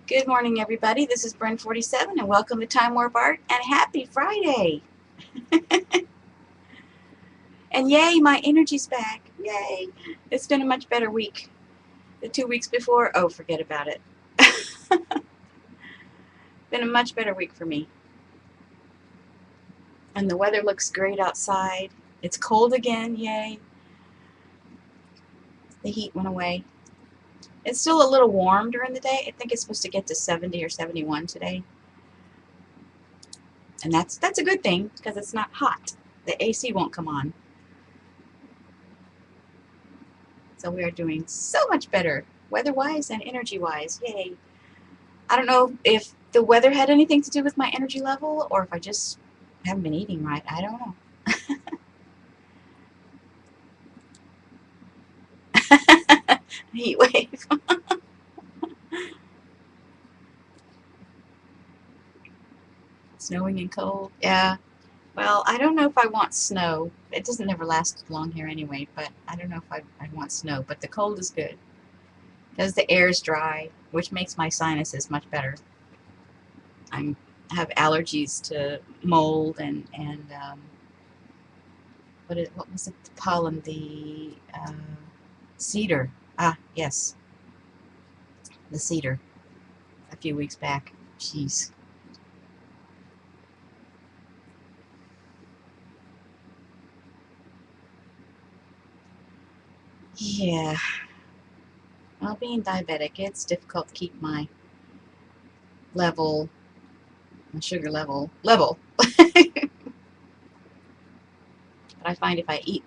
Good morning, everybody. This is Bren47, and welcome to Time Warp Art, and happy Friday! And yay, my energy's back. Yay! It's been a much better week. The 2 weeks before, oh, forget about it. Been a much better week for me. And the weather looks great outside. It's cold again, yay. The heat went away. It's still a little warm during the day. I think it's supposed to get to 70 or 71 today. And that's a good thing, because it's not hot. The AC won't come on. So we are doing so much better, weather-wise and energy-wise. Yay. I don't know if the weather had anything to do with my energy level or if I just haven't been eating right. I don't know. Heat wave. Snowing and cold. Yeah. Well, I don't know if I want snow. It doesn't ever last long here anyway, but I don't know if I want snow. But the cold is good because the air is dry, which makes my sinuses much better. I have allergies to mold and what was it? The pollen, the cedar. Ah, yes, the cedar. A few weeks back. Jeez. Yeah. Well, being diabetic, it's difficult to keep my sugar level. But I find if I eat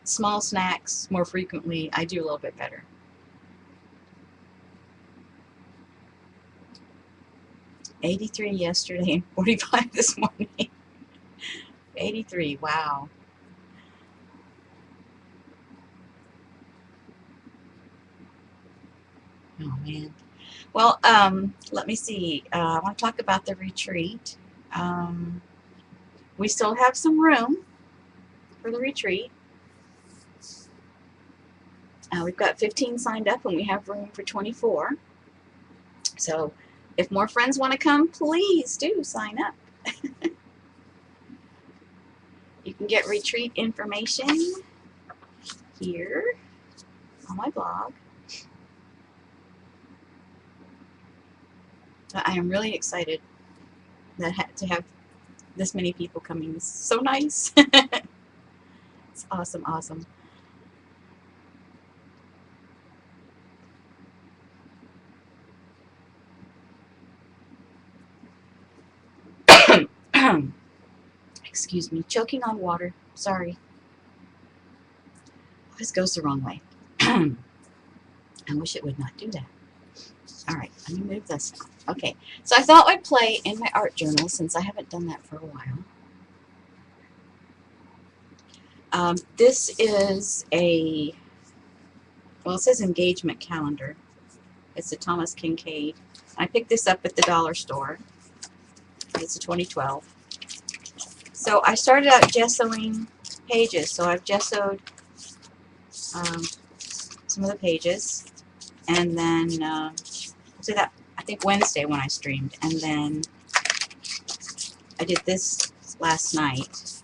small snacks more frequently, I do a little bit better. 83 yesterday and 45 this morning. 83, wow. Oh, man. Well, let me see. I want to talk about the retreat. We still have some room for the retreat. We've got 15 signed up and we have room for 24. So if more friends want to come, please do sign up. You can get retreat information here on my blog. I am really excited to have this many people coming. It's so nice. It's awesome, awesome. Excuse me, choking on water. Sorry. This goes the wrong way. I wish it would not do that. All right, let me move this. Okay, so I thought I'd play in my art journal since I haven't done that for a while. This is well, it says engagement calendar. It's a Thomas Kincaid. I picked this up at the dollar store. It's a 2012. So I started out gessoing pages. So I've gessoed some of the pages, and then so that I think Wednesday when I streamed, and then I did this last night.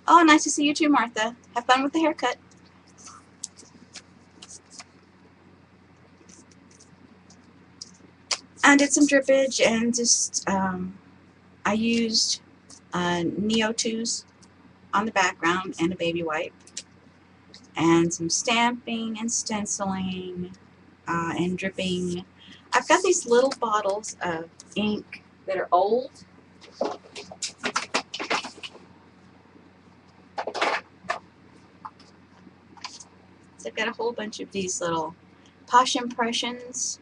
Oh, nice to see you too, Martha. Have fun with the haircut. I did some drippage and just I used Neo 2s on the background and a baby wipe, and some stamping and stenciling and dripping. I've got these little bottles of ink that are old. So I've got a whole bunch of these little Posh Impressions,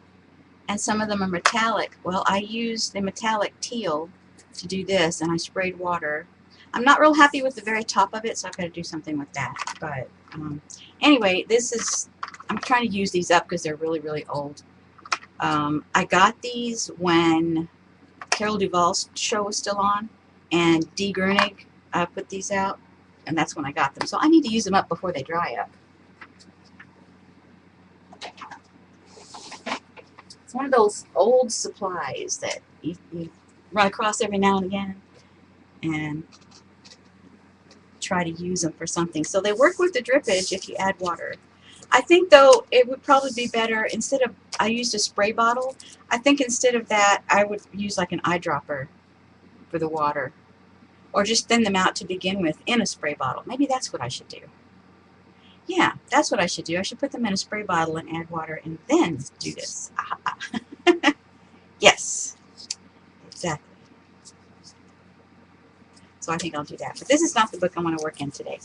and some of them are metallic. Well, I used the metallic teal to do this, and I sprayed water. I'm not real happy with the very top of it, so I've got to do something with that. But anyway, I'm trying to use these up because they're really, really old. I got these when Carol Duvall's show was still on, and Dee Grunig put these out, and that's when I got them. So I need to use them up before they dry up. one of those old supplies that you run across every now and again and try to use them for something. So they work with the drippage if you add water. I think, though, it would probably be better, instead of, I used a spray bottle, I think instead of that, I would use like an eyedropper for the water. Or just thin them out to begin with in a spray bottle. Maybe that's what I should do. Yeah, that's what I should do. I should put them in a spray bottle and add water and then do this. Yes, exactly. So I think I'll do that. But this is not the book I want to work in today.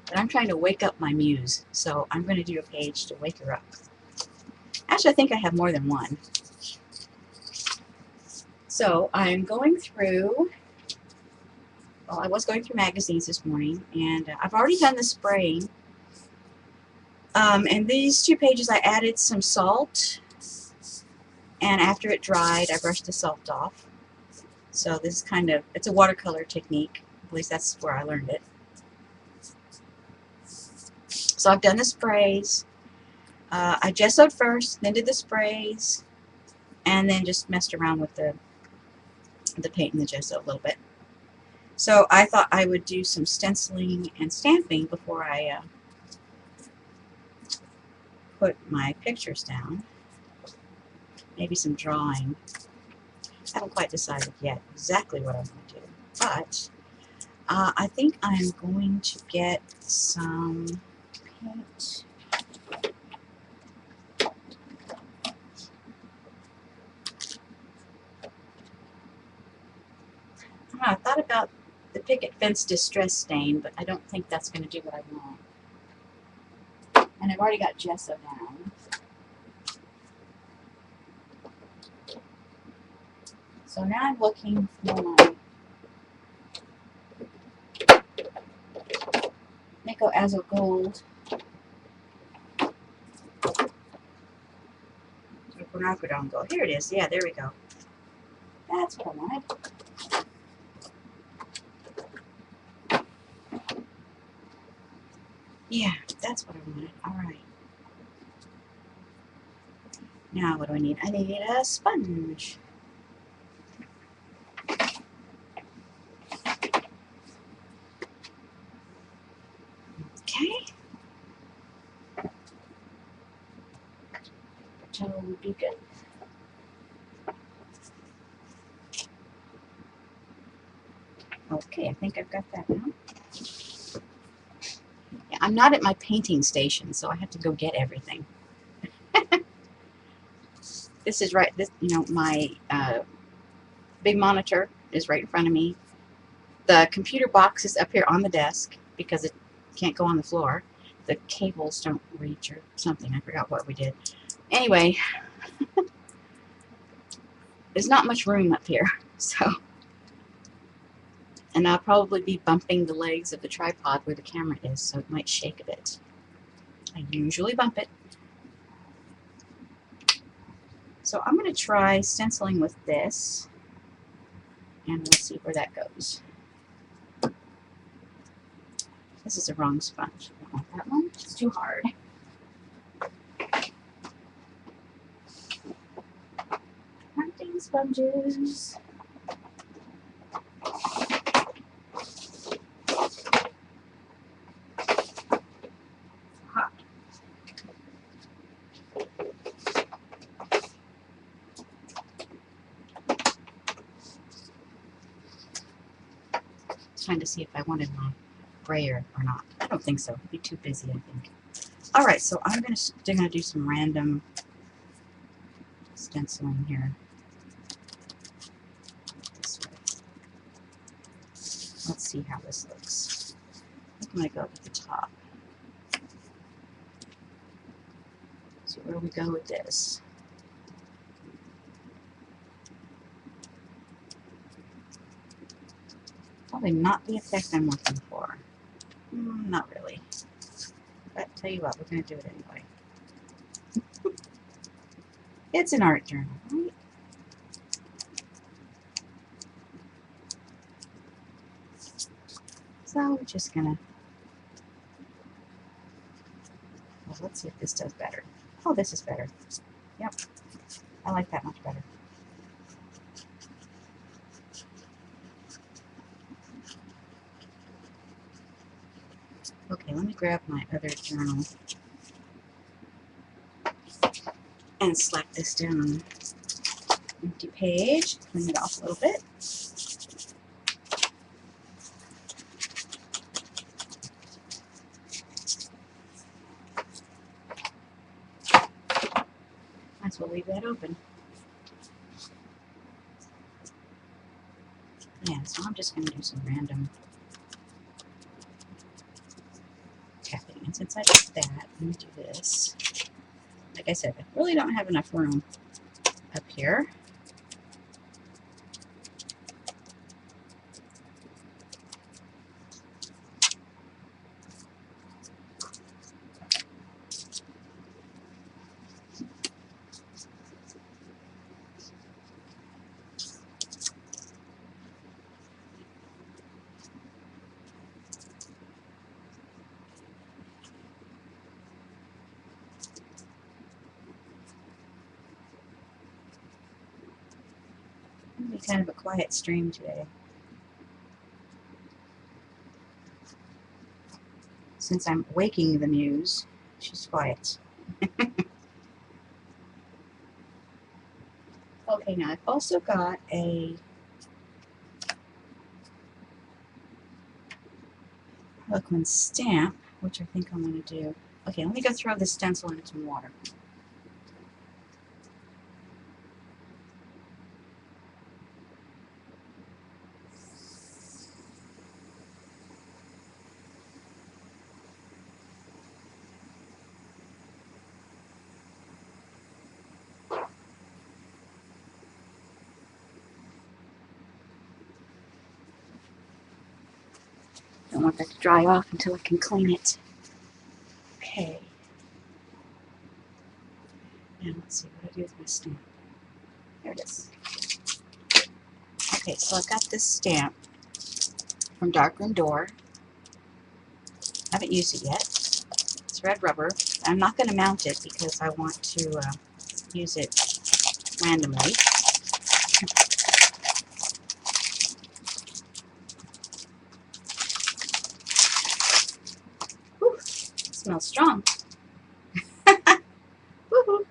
But I'm trying to wake up my muse. So I'm going to do a page to wake her up. Actually, I think I have more than one. So I'm going through, well, I was going through magazines this morning, and I've already done the spraying. And these 2 pages I added some salt, and after it dried I brushed the salt off. So this is kind of, it's a watercolor technique, at least that's where I learned it. So I've done the sprays. I gessoed first, then did the sprays, and then just messed around with the paint and the gesso a little bit. So I thought I would do some stenciling and stamping before I put my pictures down. Maybe some drawing. I haven't quite decided yet exactly what I'm going to do, but I think I'm going to get some paint. I thought about the picket fence distress stain, but I don't think that's going to do what I want. And I've already got gesso down. So now I'm looking for my Nico Azo Gold. Here it is. Yeah, there we go. That's what I wanted. Yeah, that's what I wanted. All right. Now what do I need? I need a sponge. Okay. Gel would be good. Okay, I think I've got that now. Yeah, I'm not at my painting station, so I have to go get everything. This is right. This, my big monitor is right in front of me. The computer box is up here on the desk because it can't go on the floor. The cables don't reach or something. I forgot what we did. Anyway, there's not much room up here, so. And I'll probably be bumping the legs of the tripod where the camera is, so it might shake a bit. I usually bump it. So I'm going to try stenciling with this, and we'll see where that goes. This is the wrong sponge. I don't want that one. It's too hard. Hunting sponges. Hot. Trying to see if I wanted my brayer or not. I don't think so. It'd be too busy, I think. All right, so I'm gonna do some random stenciling here. This way. Let's see how this looks. I'm gonna go to the top. So where do we go with this? Probably not the effect I'm looking for. Not really. But tell you what, we're going to do it anyway. It's an art journal, right? So we're just going to Well, let's see if this does better. Oh, this is better. Yep, I like that much better. Okay, let me grab my other journal and slap this down. Empty page, clean it off a little bit. Might as well leave that open. Yeah, so I'm just going to do some random tapping. And since I did that, let me do this. Like I said, I really don't have enough room up here. It'll be kind of a quiet stream today. Since I'm waking the muse, she's quiet. Okay, now I've also got a Harlequin stamp, which I think I'm going to do. Okay, let me go throw this stencil into some water. Don't want that to dry off until I can clean it. Okay. Now let's see what I do with my stamp. There it is. Okay, so I've got this stamp from Darkroom Door. I haven't used it yet. It's red rubber. I'm not going to mount it because I want to use it randomly. Whew, it smells strong. Woohoo!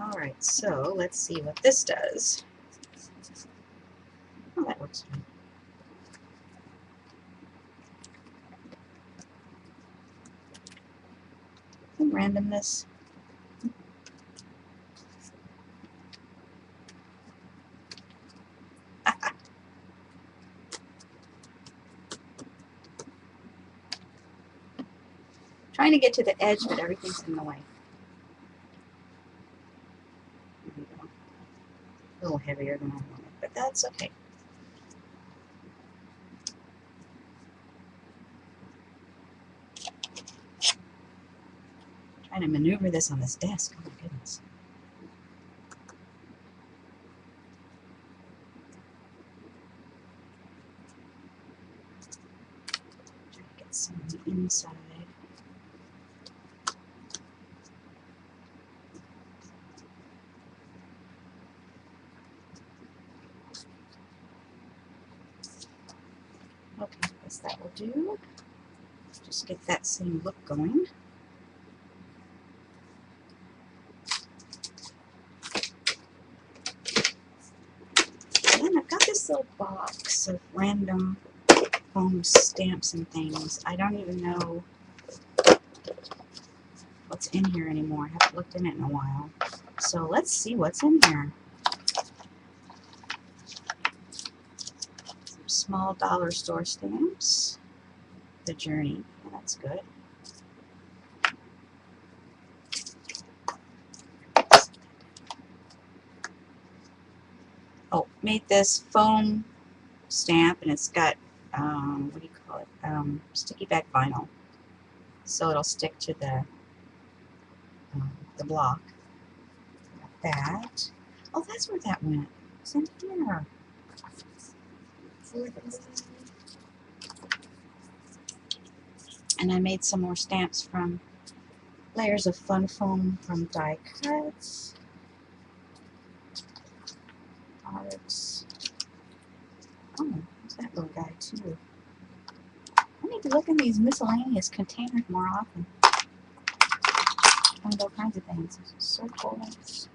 Alright, so let's see what this does. Oh, that works fine. Some randomness. Trying to get to the edge, but everything's in the way. There we go. A little heavier than I wanted, but that's okay. Trying to maneuver this on this desk. Oh my goodness. Trying to get some on the inside. Okay, I guess that will do. Just get that same look going. And then I've got this little box of random foam stamps and things. I don't even know what's in here anymore. I haven't looked in it in a while. So let's see what's in here. Some small dollar store stamps. The Journey. Oh, that's good. Oh, made this foam stamp, and it's got what do you call it? Sticky back vinyl, so it'll stick to the block. Got that. Oh, that's where that went. It's in here. And I made some more stamps from layers of fun foam from die cuts. Arts. Oh, there's that little guy too. I need to look in these miscellaneous containers more often. Find all kinds of things. Circles.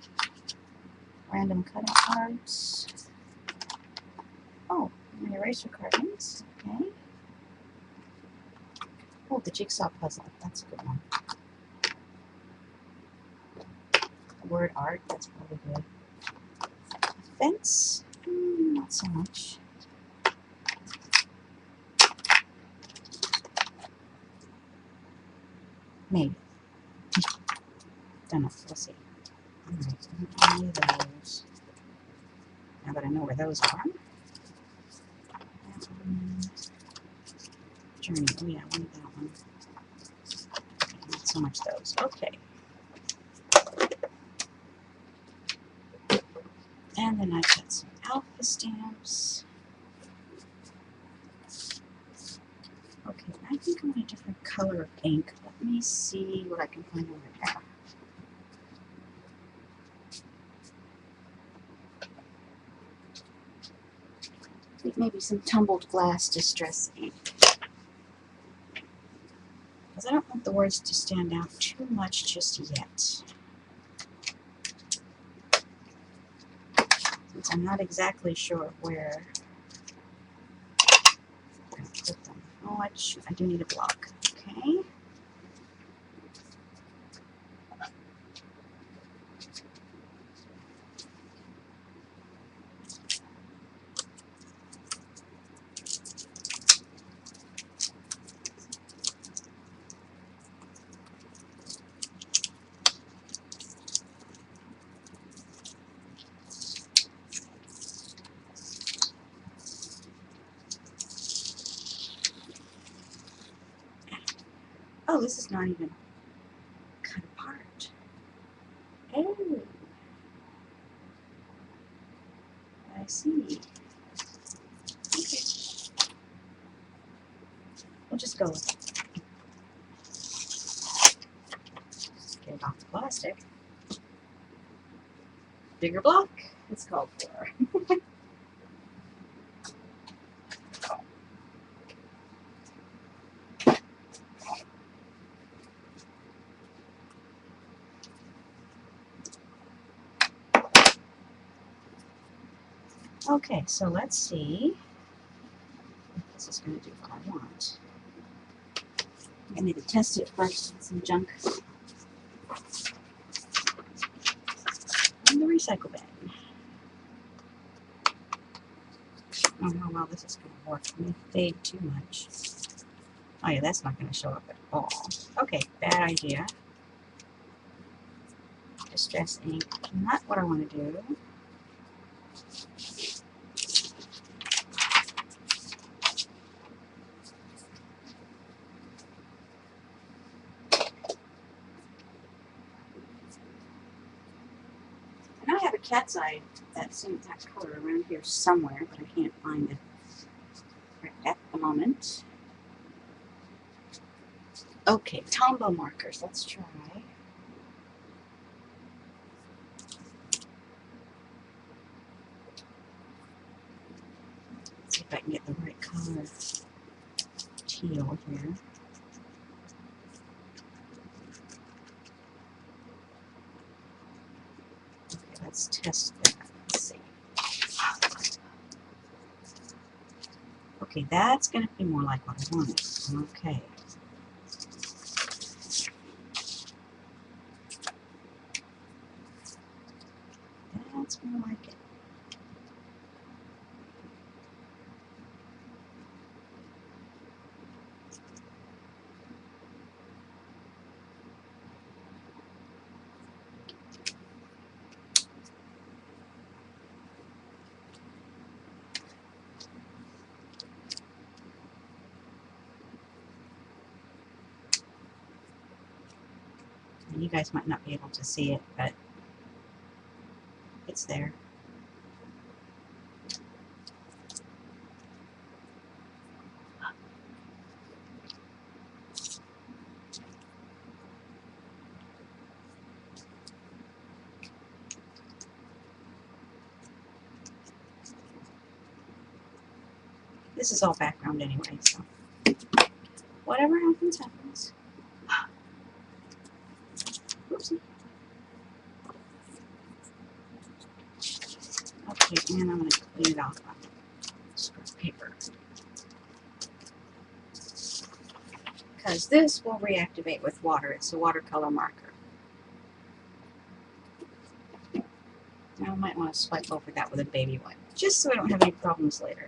Random cutout cards. Oh, my eraser cartons. Okay. Oh, the jigsaw puzzle. That's a good one. Word art. That's probably good. Fence. Not so much. Maybe. Don't know. We'll see. Alright, any of those. Now that I know where those are. Journey. Oh yeah, I wanted that one. Not so much those. Okay. And then I've got some alpha stamps. Okay, I think I want a different color of ink. Let me see what I can find over there. I think maybe some tumbled glass distress ink. Because I don't want the words to stand out too much just yet. Since I'm not exactly sure where I'm going to put them. Oh, I do need a block. Okay. Oh, this is not even cut apart. Oh, I see. Okay. We'll just go with it. Get it off the plastic. Bigger block, it's called for. Okay, so let's see if this is going to do what I want. I need to test it first with some junk in the recycle bin. I don't know how well this is going to work. It may fade too much. Oh yeah, that's not going to show up at all. Okay, bad idea. Distress ink, not what I want to do. And I have a cat's eye that same exact color around here somewhere, but I can't find it right at the moment. Okay, Tombow markers. Let's try. See if I can get the right color teal here. Okay, let's test that. Let's see. Okay, that's going to be more like what I wanted. Okay. That's more like it. And you guys might not be able to see it, but it's there. This is all background anyway, so whatever happens, happens. Oopsie. Okay, and I'm going to clean it off on scrap paper. Because this will reactivate with water. It's a watercolor marker. Now I might want to swipe over that with a baby wipe, just so I don't have any problems later.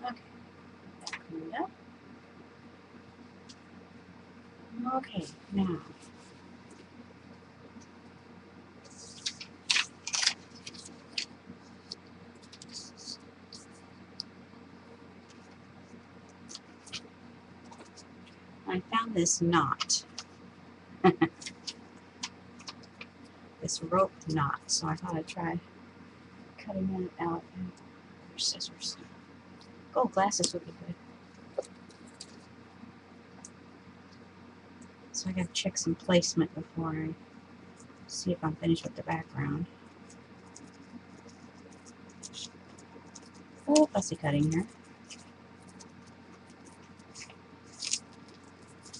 Okay, that cleaned up. Okay, now I found this knot, this rope knot, so I thought I'd try cutting it out with scissors. Gold glasses would be good. So I gotta check some placement before I see if I'm finished with the background. Oh, fussy cutting here.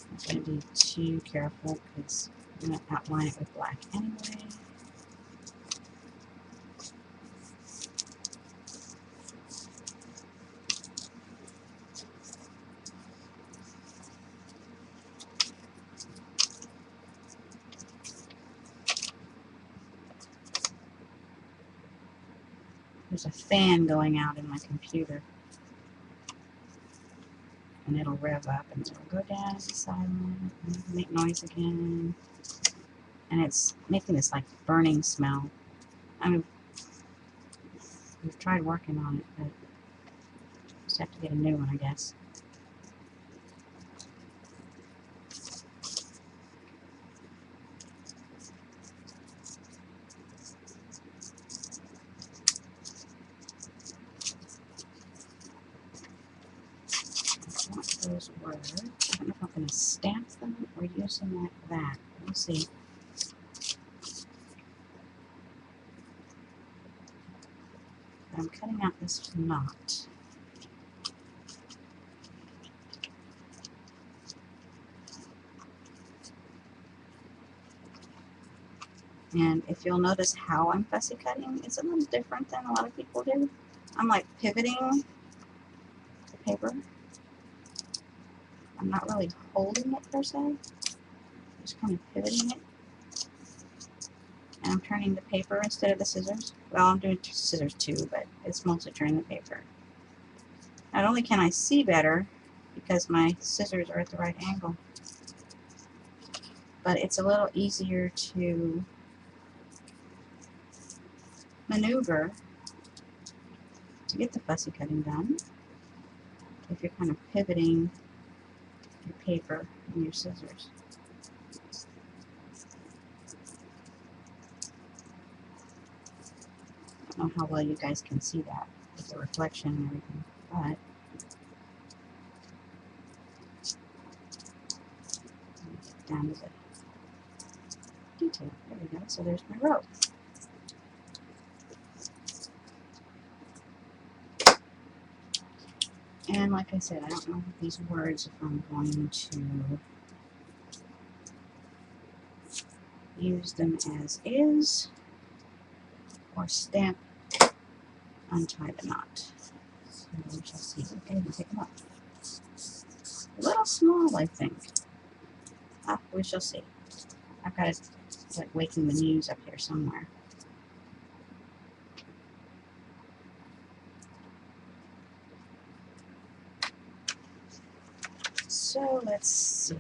I'm not gonna be too careful because I'm gonna outline it with black anyway. There's a fan going out in my computer, and it'll rev up and it'll go down, be silent, and make noise again. And it's making this like burning smell. We've tried working on it, but just have to get a new one, I guess. Those words. I don't know if I'm going to stamp them or use them like that. We'll see. But I'm cutting out this knot. And if you'll notice how I'm fussy cutting, it's a little different than a lot of people do. I'm like pivoting the paper. I'm not really holding it per se. Just kind of pivoting it. And I'm turning the paper instead of the scissors. Well, I'm doing scissors too, but it's mostly turning the paper. Not only can I see better because my scissors are at the right angle, but it's a little easier to maneuver to get the fussy cutting done if you're kind of pivoting your paper and your scissors. I don't know how well you guys can see that with the reflection and everything, but down to the detail. There we go. So there's my rope. And like I said, I don't know these words if I'm going to use them as is or stamp untie the knot. So we shall see. Okay, we'll take them up. A little small, I think. Ah, we shall see. I've got it like waking the muse up here somewhere. So let's see.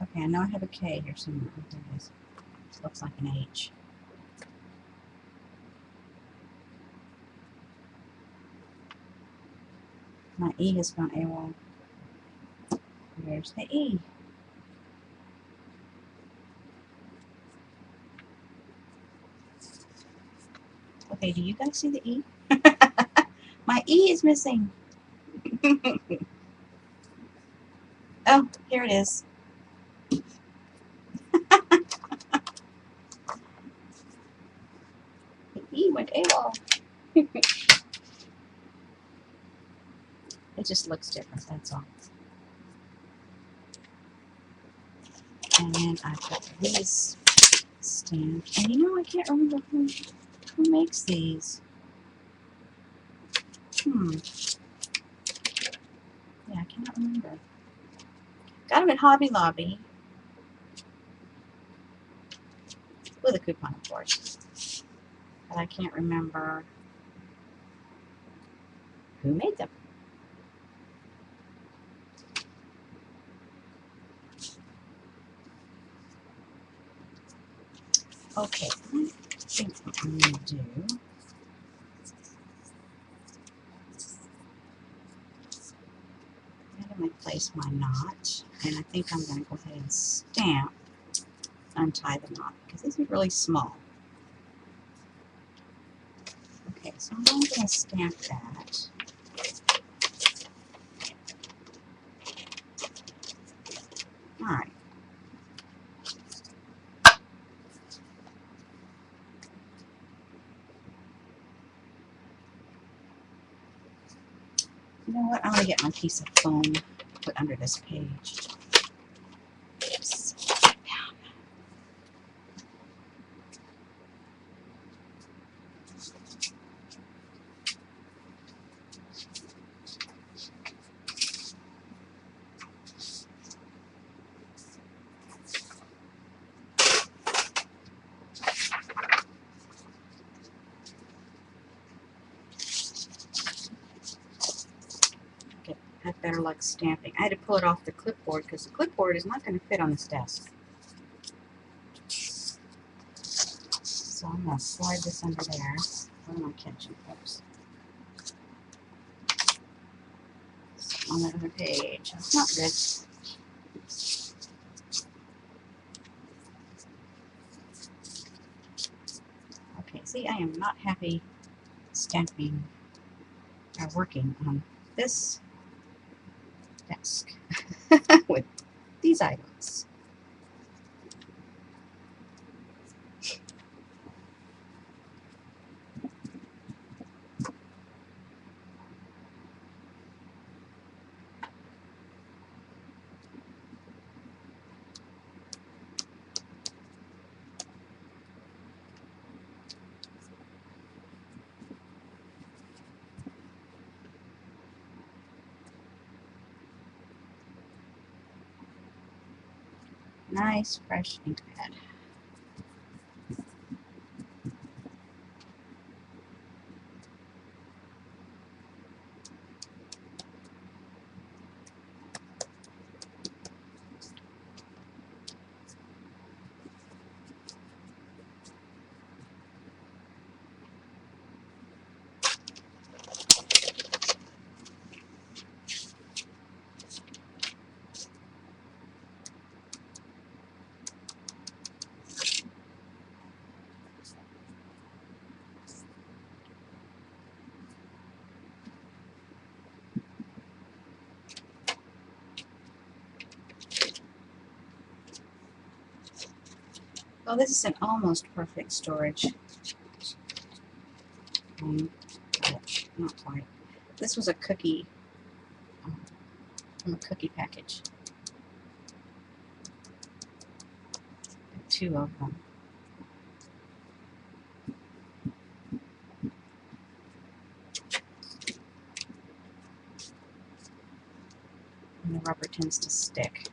Okay, I know I have a K here somewhere. There it is. This looks like an H. My E has gone AWOL. Where's the E? Okay, do you guys see the E? My E is missing. Oh, here it is. The E went AWOL. It just looks different, that's all. And then I put these stamps. And you know, I can't remember who makes these. Yeah, I cannot remember. Got them at Hobby Lobby. With a coupon, of course. But I can't remember who made them. Okay, I think what I'm going to do, I'm going to place my knot, and I think I'm going to go ahead and stamp, untie the knot, because this is really small. Okay, so I'm going to stamp that. Alright. You know what? I'm going to get my piece of foam to put under this page. Oops. Okay, I have better luck stamping. I had to pull it off the clipboard because the clipboard is not going to fit on this desk. So I'm going to slide this under there. What am I catching? Oops. On the other page. That's not good. Okay, see, I am not happy stamping or working on this desk with these items. Nice fresh ink pad. Well, this is an almost perfect storage. Not quite. This was a cookie from a cookie package. 2 of them. And the rubber tends to stick.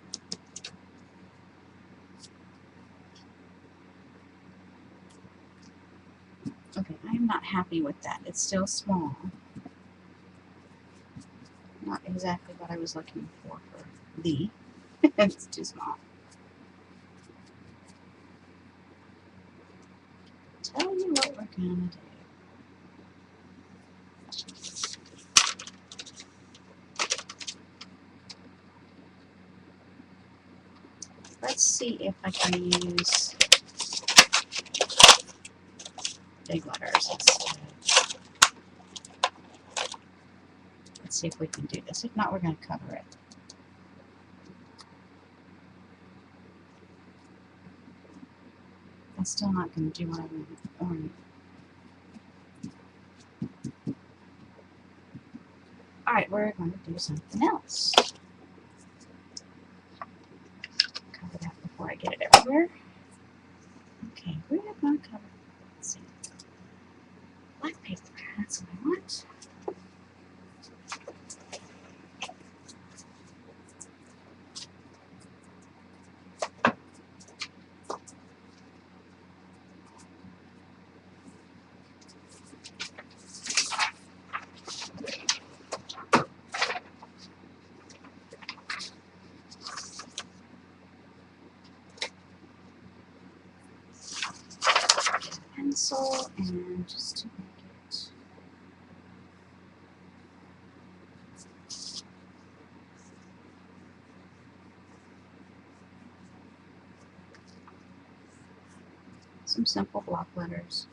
Okay, I am not happy with that. It's still small. Not exactly what I was looking for the. It's too small. Tell you what we're gonna do. Let's see if I can use big letters instead. Let's see if we can do this. If not, we're going to cover it. I'm still not going to do what I want. Alright, we're going to do something else. Cover that before I get it everywhere. Okay, we're going to cover, let's see, black paper. That's what I want. Pencil and just to make it some simple block letters.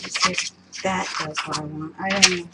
Let's see if that does what I want. I don't know.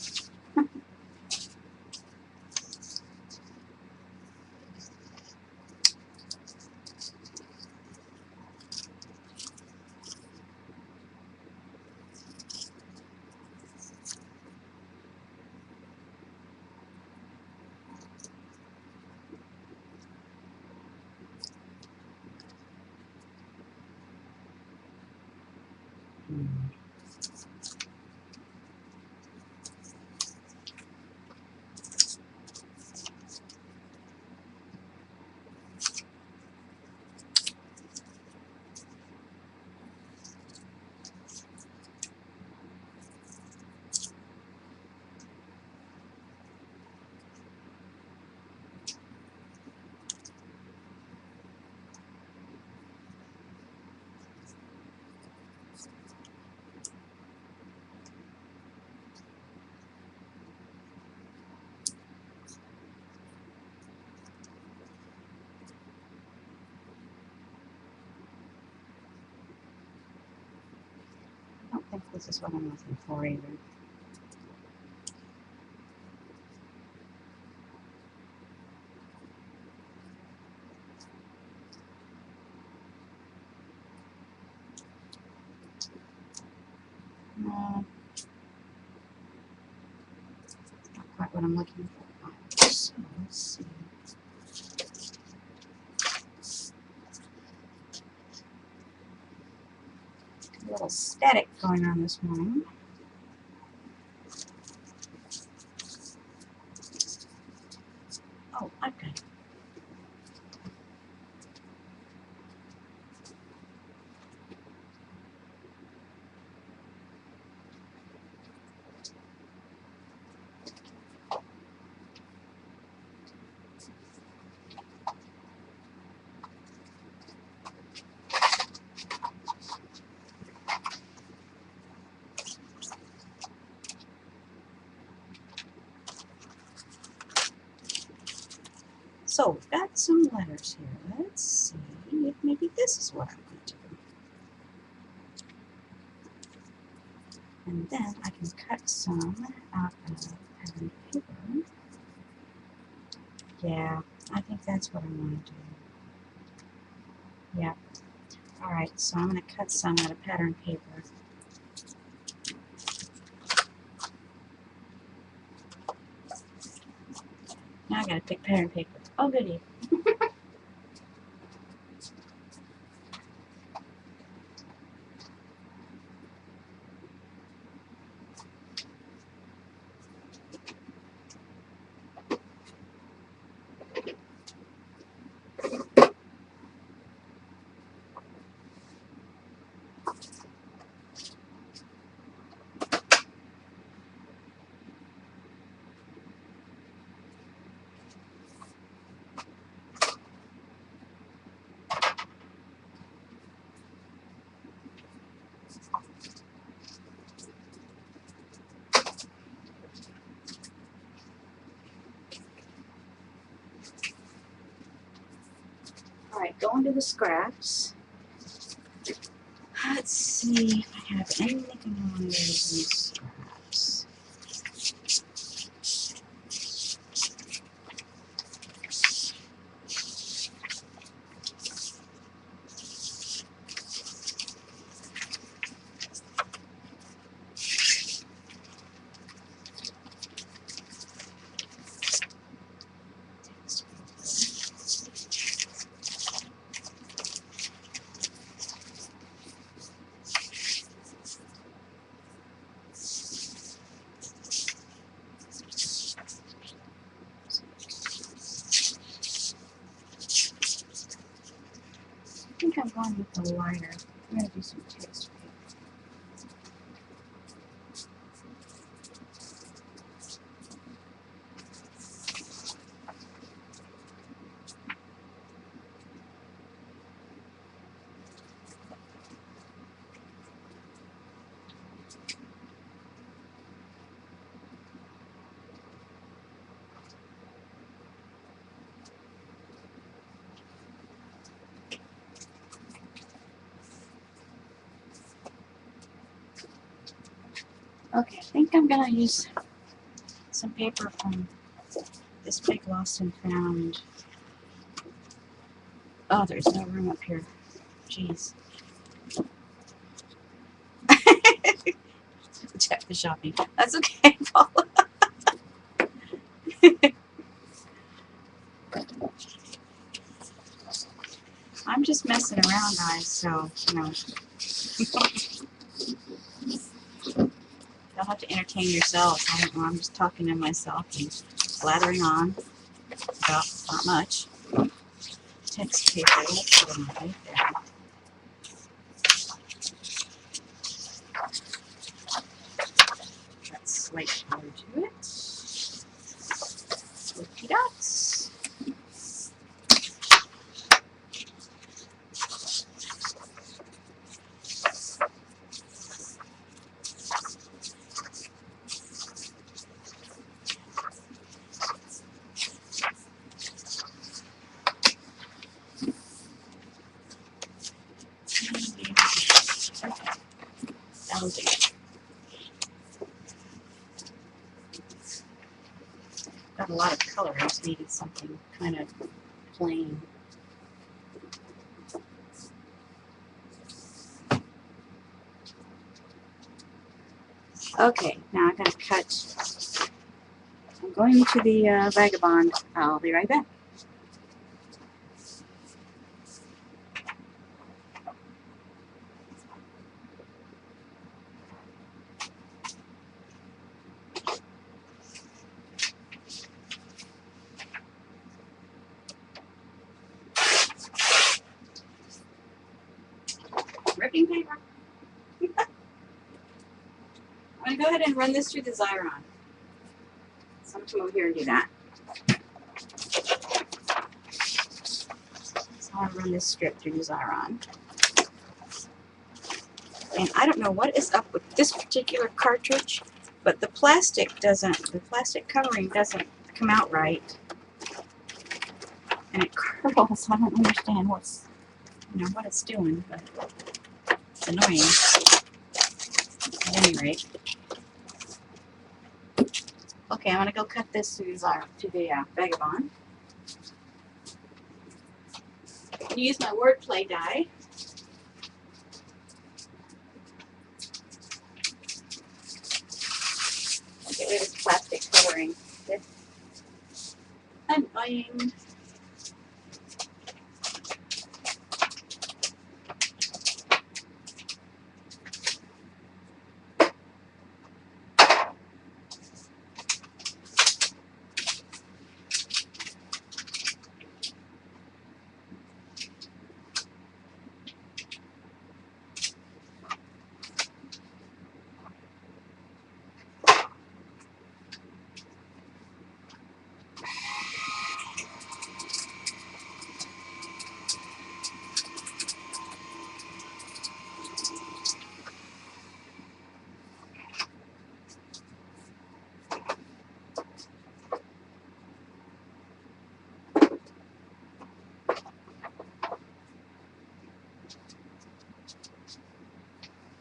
I don't think this is what I'm looking for either. No, not quite what I'm looking for. So let's see. A little static going on this morning. Oh, okay. So we've got some letters here. Let's see if maybe this is what I want to do. And then I can cut some out of pattern paper. Yeah, I think that's what I want to do. Yeah. Alright, so I'm going to cut some out of pattern paper. Now I got to pick pattern paper. Oh, goody. Alright, going to the scraps. Let's see if I have anything I want to use in the scraps. I think I'm going with the lighter. I'm going to do some taste paper. Okay, I think I'm going to use some paper from this big Lost and Found. Oh, there's no room up here. Jeez. Check the shopping. That's okay, Paula. I'm just messing around, guys, so, you know. You'll have to entertain yourselves. I don't know, I'm just talking to myself and blathering on about not much. Text paper, let's put them right there. Let's slate color to it. Flippy dots. Okay, that'll do. Got a lot of color, I just needed something kind of plain. Okay, now I'm going to cut. I'm going into the Vagabond. I'll be right back. Ripping paper. I'm going to go ahead and run this through the Xyron. So I'm going to come over here and do that. So I'll run this strip through the Xyron. And I don't know what is up with this particular cartridge, but the plastic covering doesn't come out right. And it curls. I don't understand what it's doing, but it's annoying. At any rate. Okay, I'm going to go cut this to the Vagabond. I'm going to use my wordplay die. Get rid of this plastic covering. It's annoying.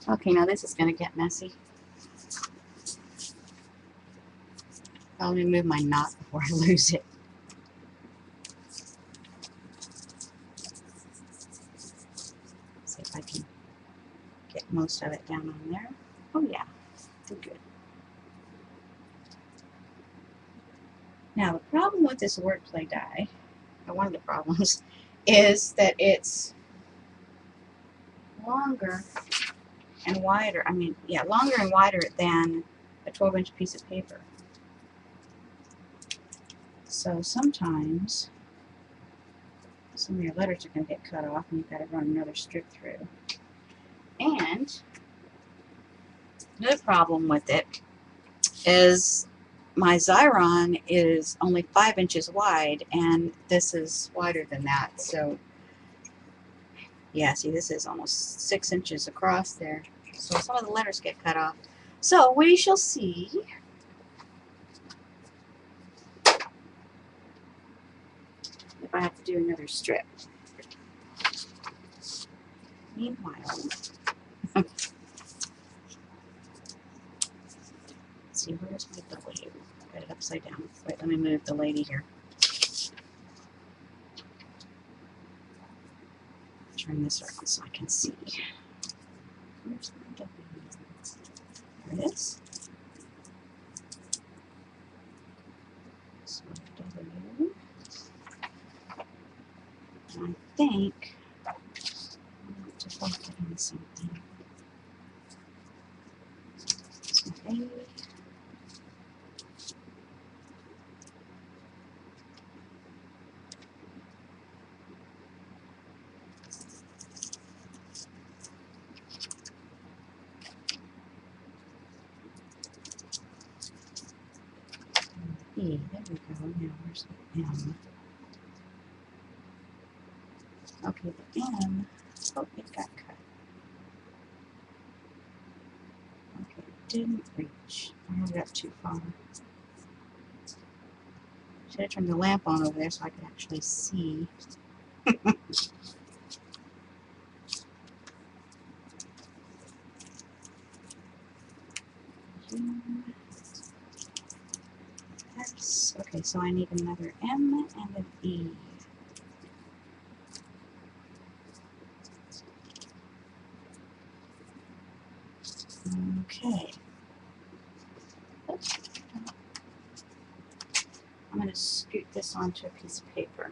Okay, now this is going to get messy. Let me move my knot before I lose it. See if I can get most of it down on there. Oh yeah, good. Now the problem with this wordplay die, or one of the problems, is that it's longer and wider. I mean, yeah, longer and wider than a 12-inch piece of paper. So sometimes some of your letters are going to get cut off and you've got to run another strip through. And another problem with it is my Xyron is only 5 inches wide and this is wider than that. So yeah, see, this is almost 6 inches across there. So some of the letters get cut off. So we shall see. If I have to do another strip. Meanwhile, let's see, where's my W? Got it upside down. Wait, let me move the lady here. Turn this around so I can see. Where's my W? There it is. So W. And I think I want to focus on something. So A. E. There we go. Now where's the M? Okay, the M. Oh, it got cut. Okay, it didn't reach. I held it up too far. Should have turned the lamp on over there so I could actually see. S. Okay, so I need another M and an E. Okay. I'm going to scoot this onto a piece of paper.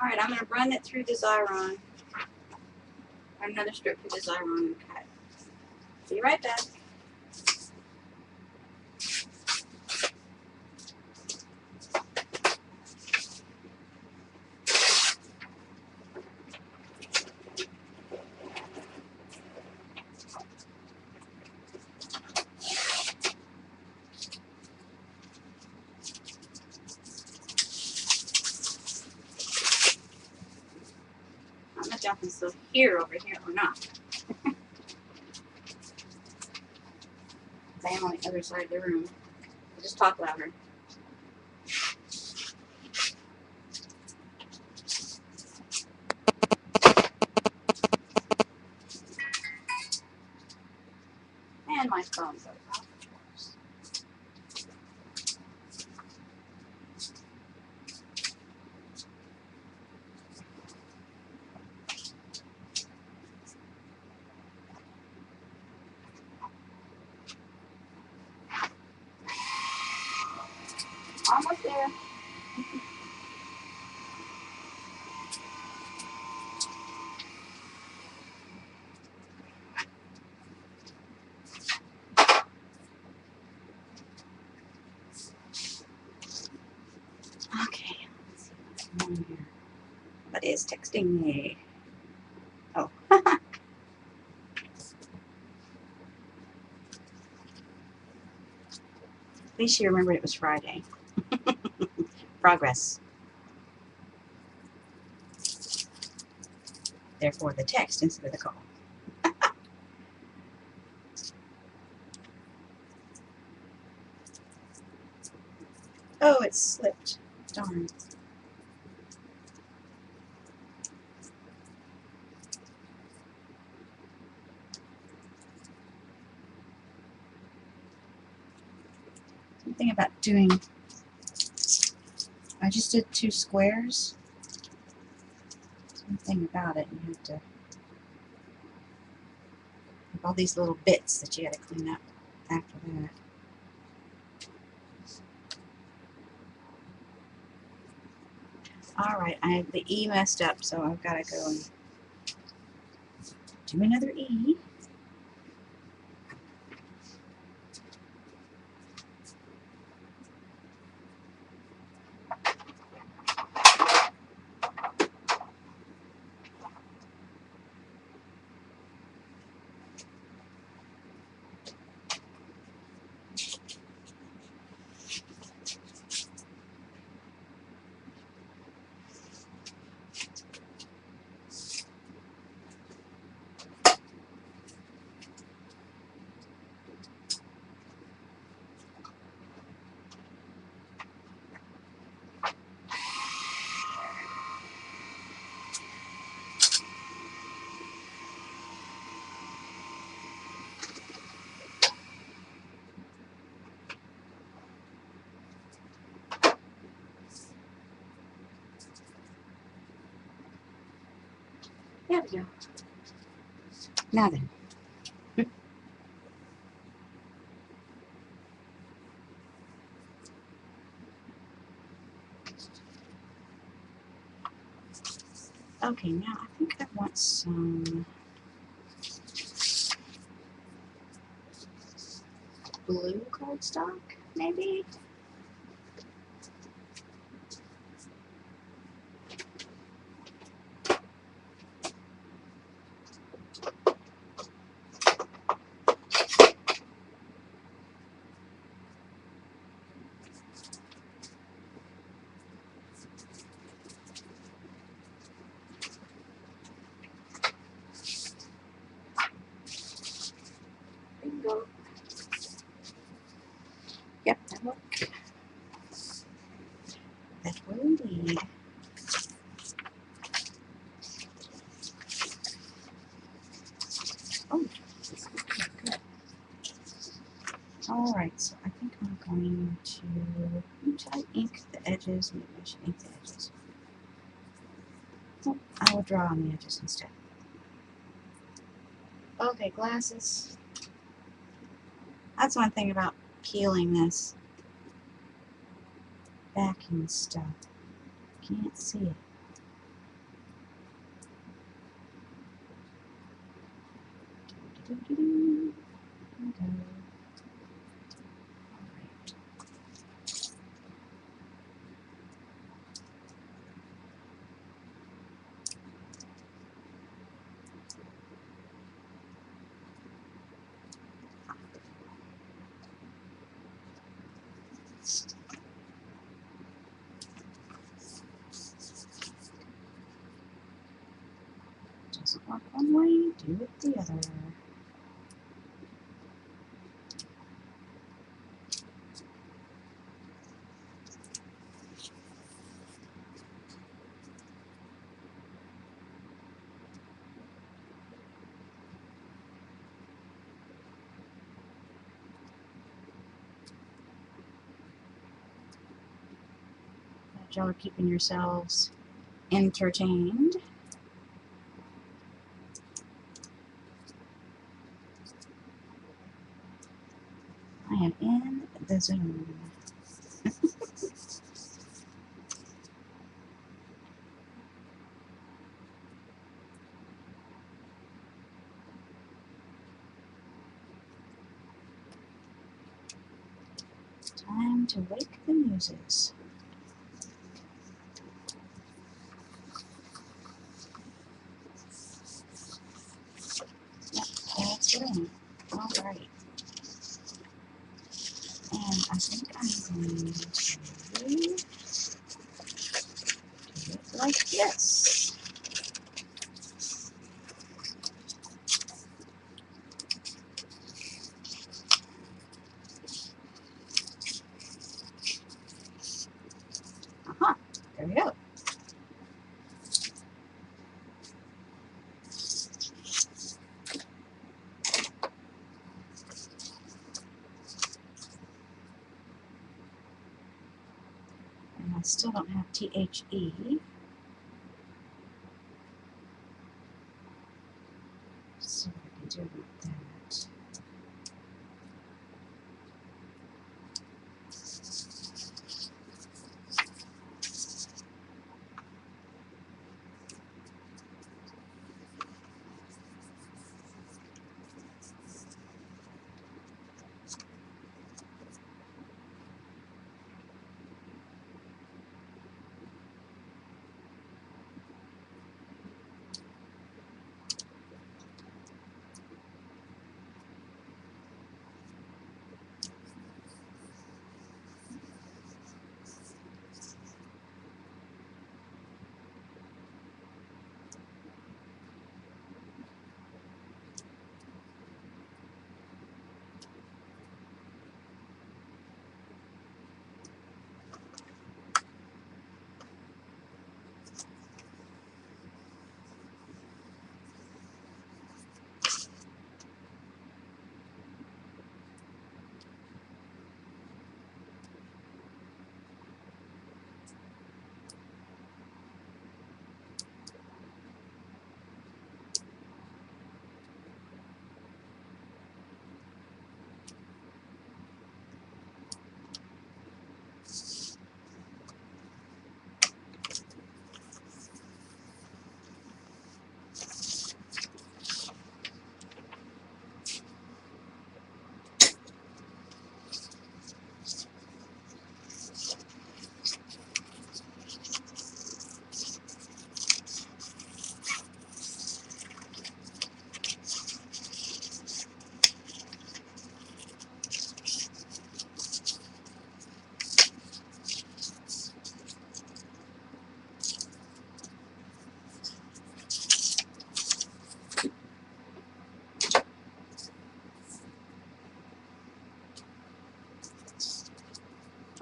Alright, I'm going to run it through the Xyron. Run another strip through the Xyron and cut. Be right back. I'm not jumping still here over here or not. I am on the other side of the room. I'll just talk louder. And my phone's out of course. Almost there. Okay, let's see what's going on here. What is texting me? least she remembered it was Friday. Progress. Therefore, the text instead of the call. Oh, it slipped. Darn. Something about doing... I just did 2 squares. Something about it. You have to have all these little bits that you got to clean up after that. Alright, I have the E messed up, so I've got to go and do another E. There we go. Now then. Okay, now I think I want some blue cardstock, maybe? Bingo. Yep, that will work. That will indeed. Oh, good. Alright, so I think I'm going to... Should I ink the edges? Maybe I should ink the edges. Oh, I will draw on the edges instead. Okay, glasses. That's one thing about peeling this backing stuff. Can't see it. Okay. Alright. Doesn't work one way, do it the other. Glad y'all are keeping yourselves entertained. I am in the zone. Time to wake the muses. Yep, that's what I want. Alright. And I think still don't have THE. So what I can do with that.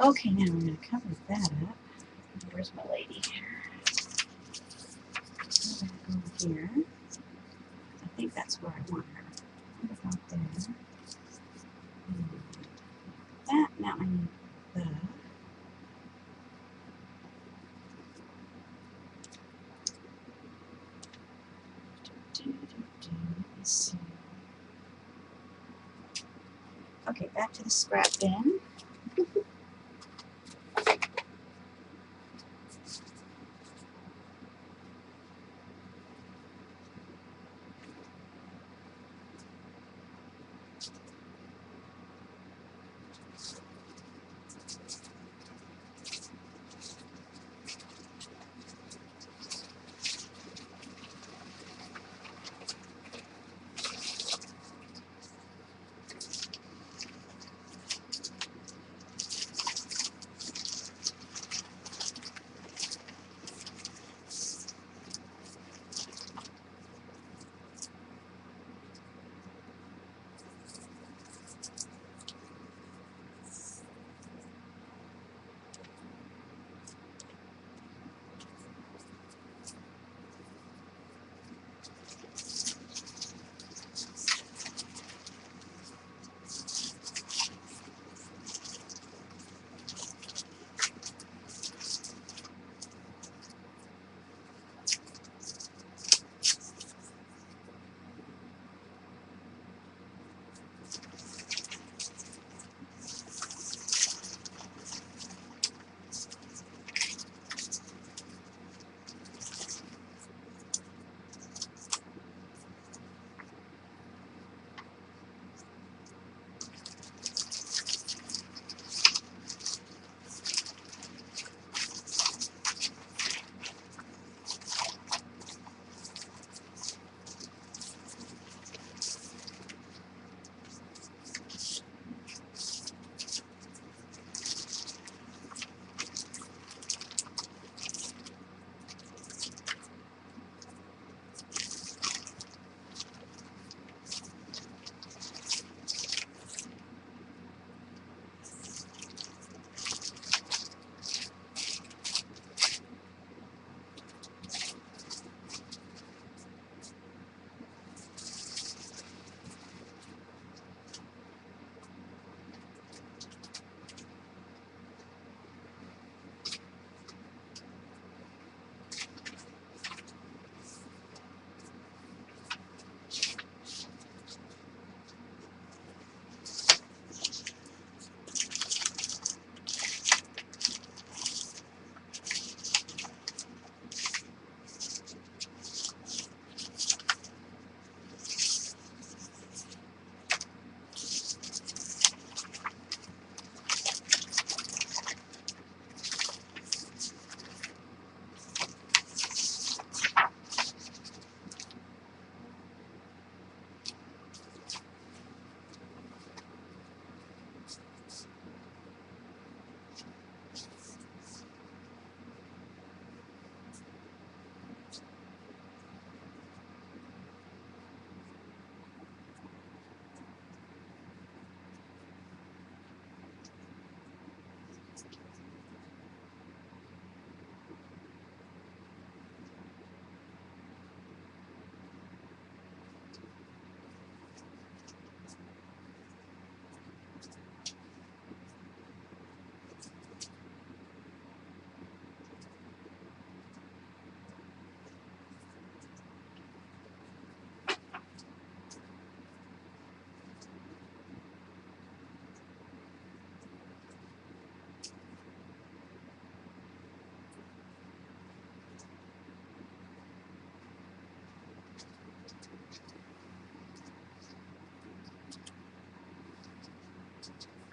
Okay, now I'm going to cover that up. Where's my lady? Go back over here. I think that's where I want her. About there. That. Now I need the. Let me see. Okay, back to the scrap bin.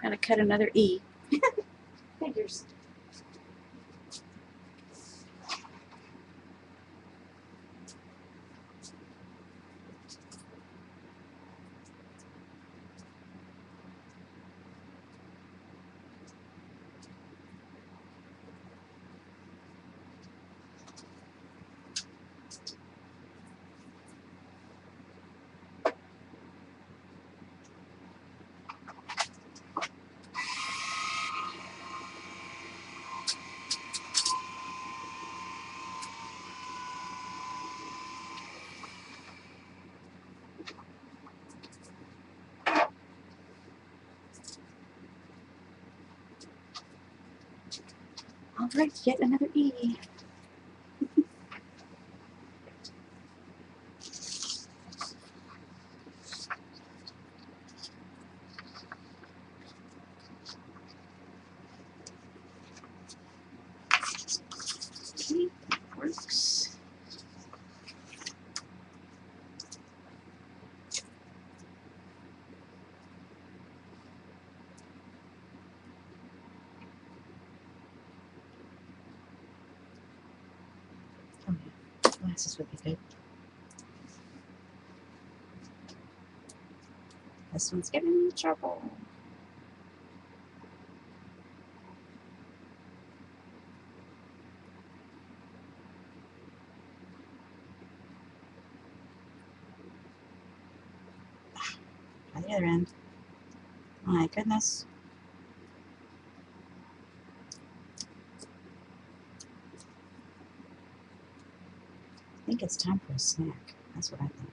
Gotta cut another E. Figures. All right, yet another E. Okay, that works. Oh yeah, glasses would be good. This one's giving me trouble. Try the other end. My goodness. I think it's time for a snack. That's what I think.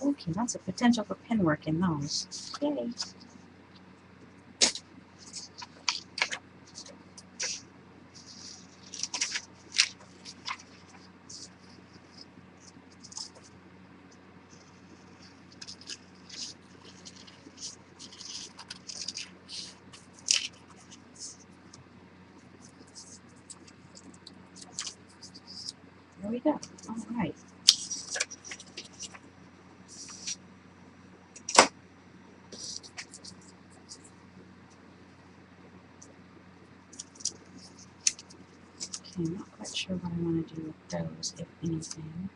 Okay, lots of potential for pen work in those. Yay. There we go. All right. Okay, I'm not quite sure what I want to do with those, if anything.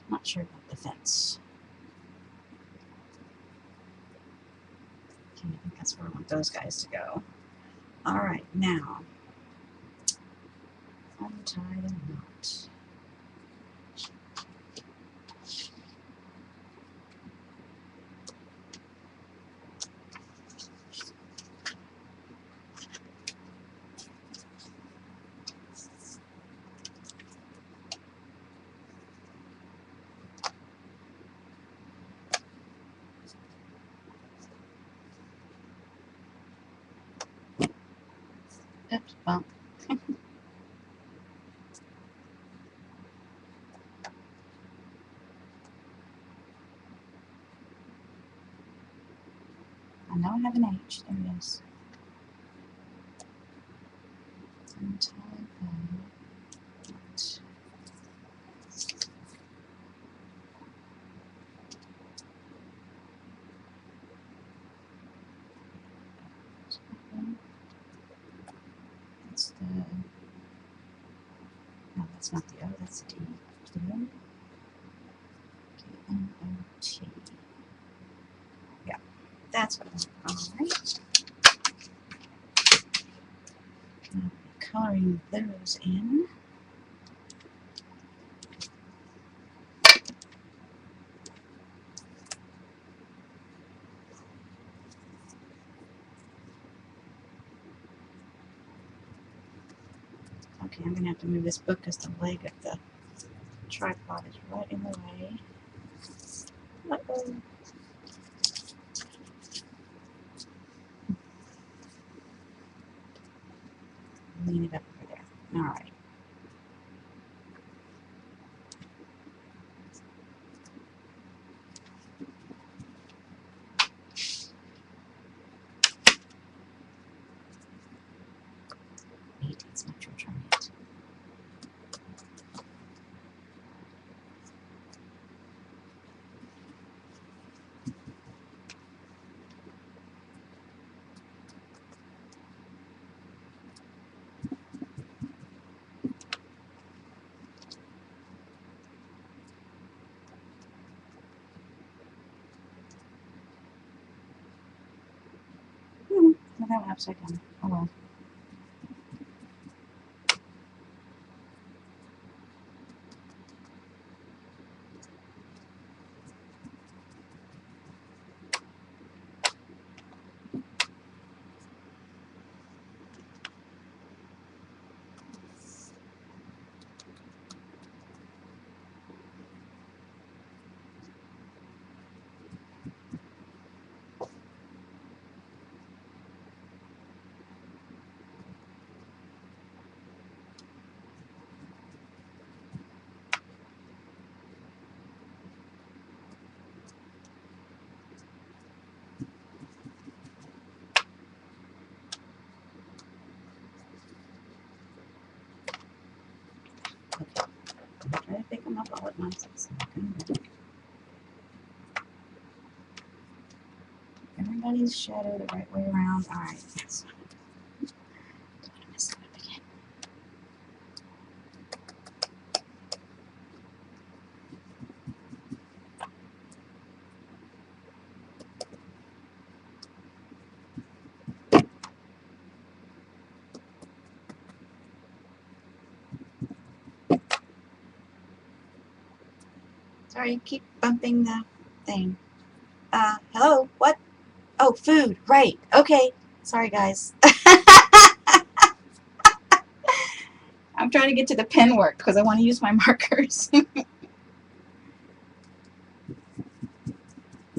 Not sure about the fence. Okay, I think that's where I want those guys to go. All right, now untie the knot. Oops, bump. I know I have an H. There it is. Untie the knot. That's not the O, that's the D. Keno. K-N-O-T. Yeah, that's what I want. Alright. I'll be coloring those in. Okay, I'm going to have to move this book because the leg of the tripod is right in the way. Uh-oh. Lean it up over there. All right. It's not your turn yet. That went upside down. Oh well. Okay. I'm trying to pick them up all at once. It's not going to work. Everybody's shadow the right way around. All right. Yes. Don't want to mess it up again. Sorry, keep bumping the thing. Hello? What? Oh, food. Right. Okay. Sorry, guys. I'm trying to get to the pen work because I want to use my markers.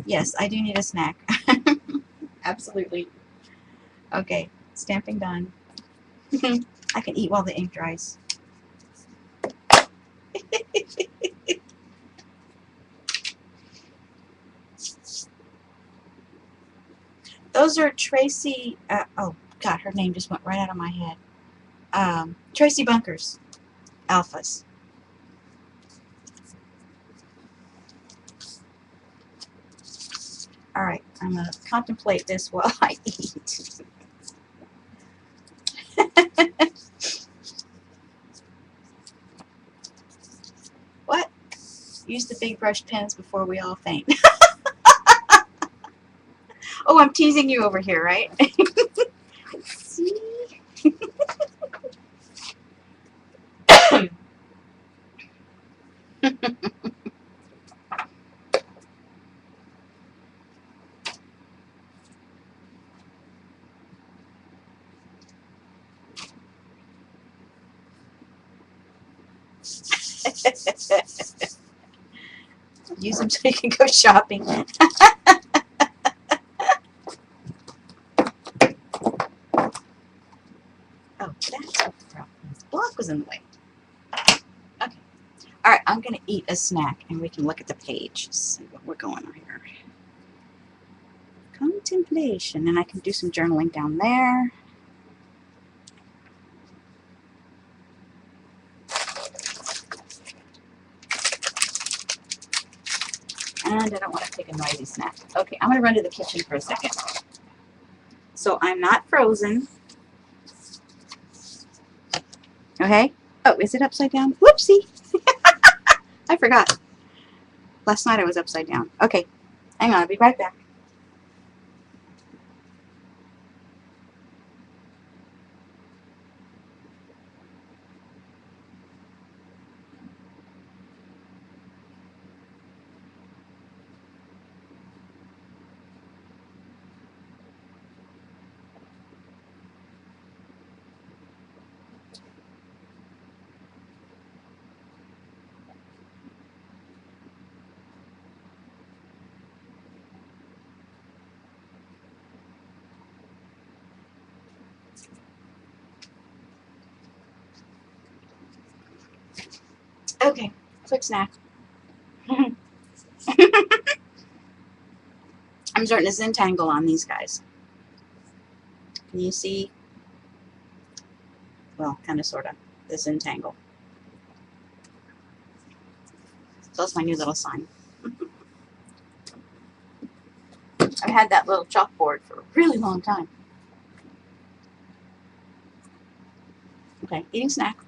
Yes, I do need a snack. Absolutely. Okay, stamping done. I can eat while the ink dries. Those are Tracy, oh God, her name just went right out of my head. Tracy Bunker's alphas. All right, I'm going to contemplate this while I eat. What? Use the big brush pens before we all faint. Oh, I'm teasing you over here, right? See? Use them so you can go shopping. Oh, that's what the problem is. The block was in the way. Okay. All right, I'm going to eat a snack and we can look at the page. See what we're going on here. Contemplation. And I can do some journaling down there. And I don't want to take a noisy snack. Okay, I'm going to run to the kitchen for a second. So I'm not frozen. Okay? Oh, is it upside down? Whoopsie! I forgot. Last night I was upside down. Okay, hang on, I'll be right back. Okay, quick snack. I'm starting to Zentangle on these guys. Can you see? Well, kind of, sort of, the Zentangle. So that's my new little sign. I've had that little chalkboard for a really long time. Okay, eating snack.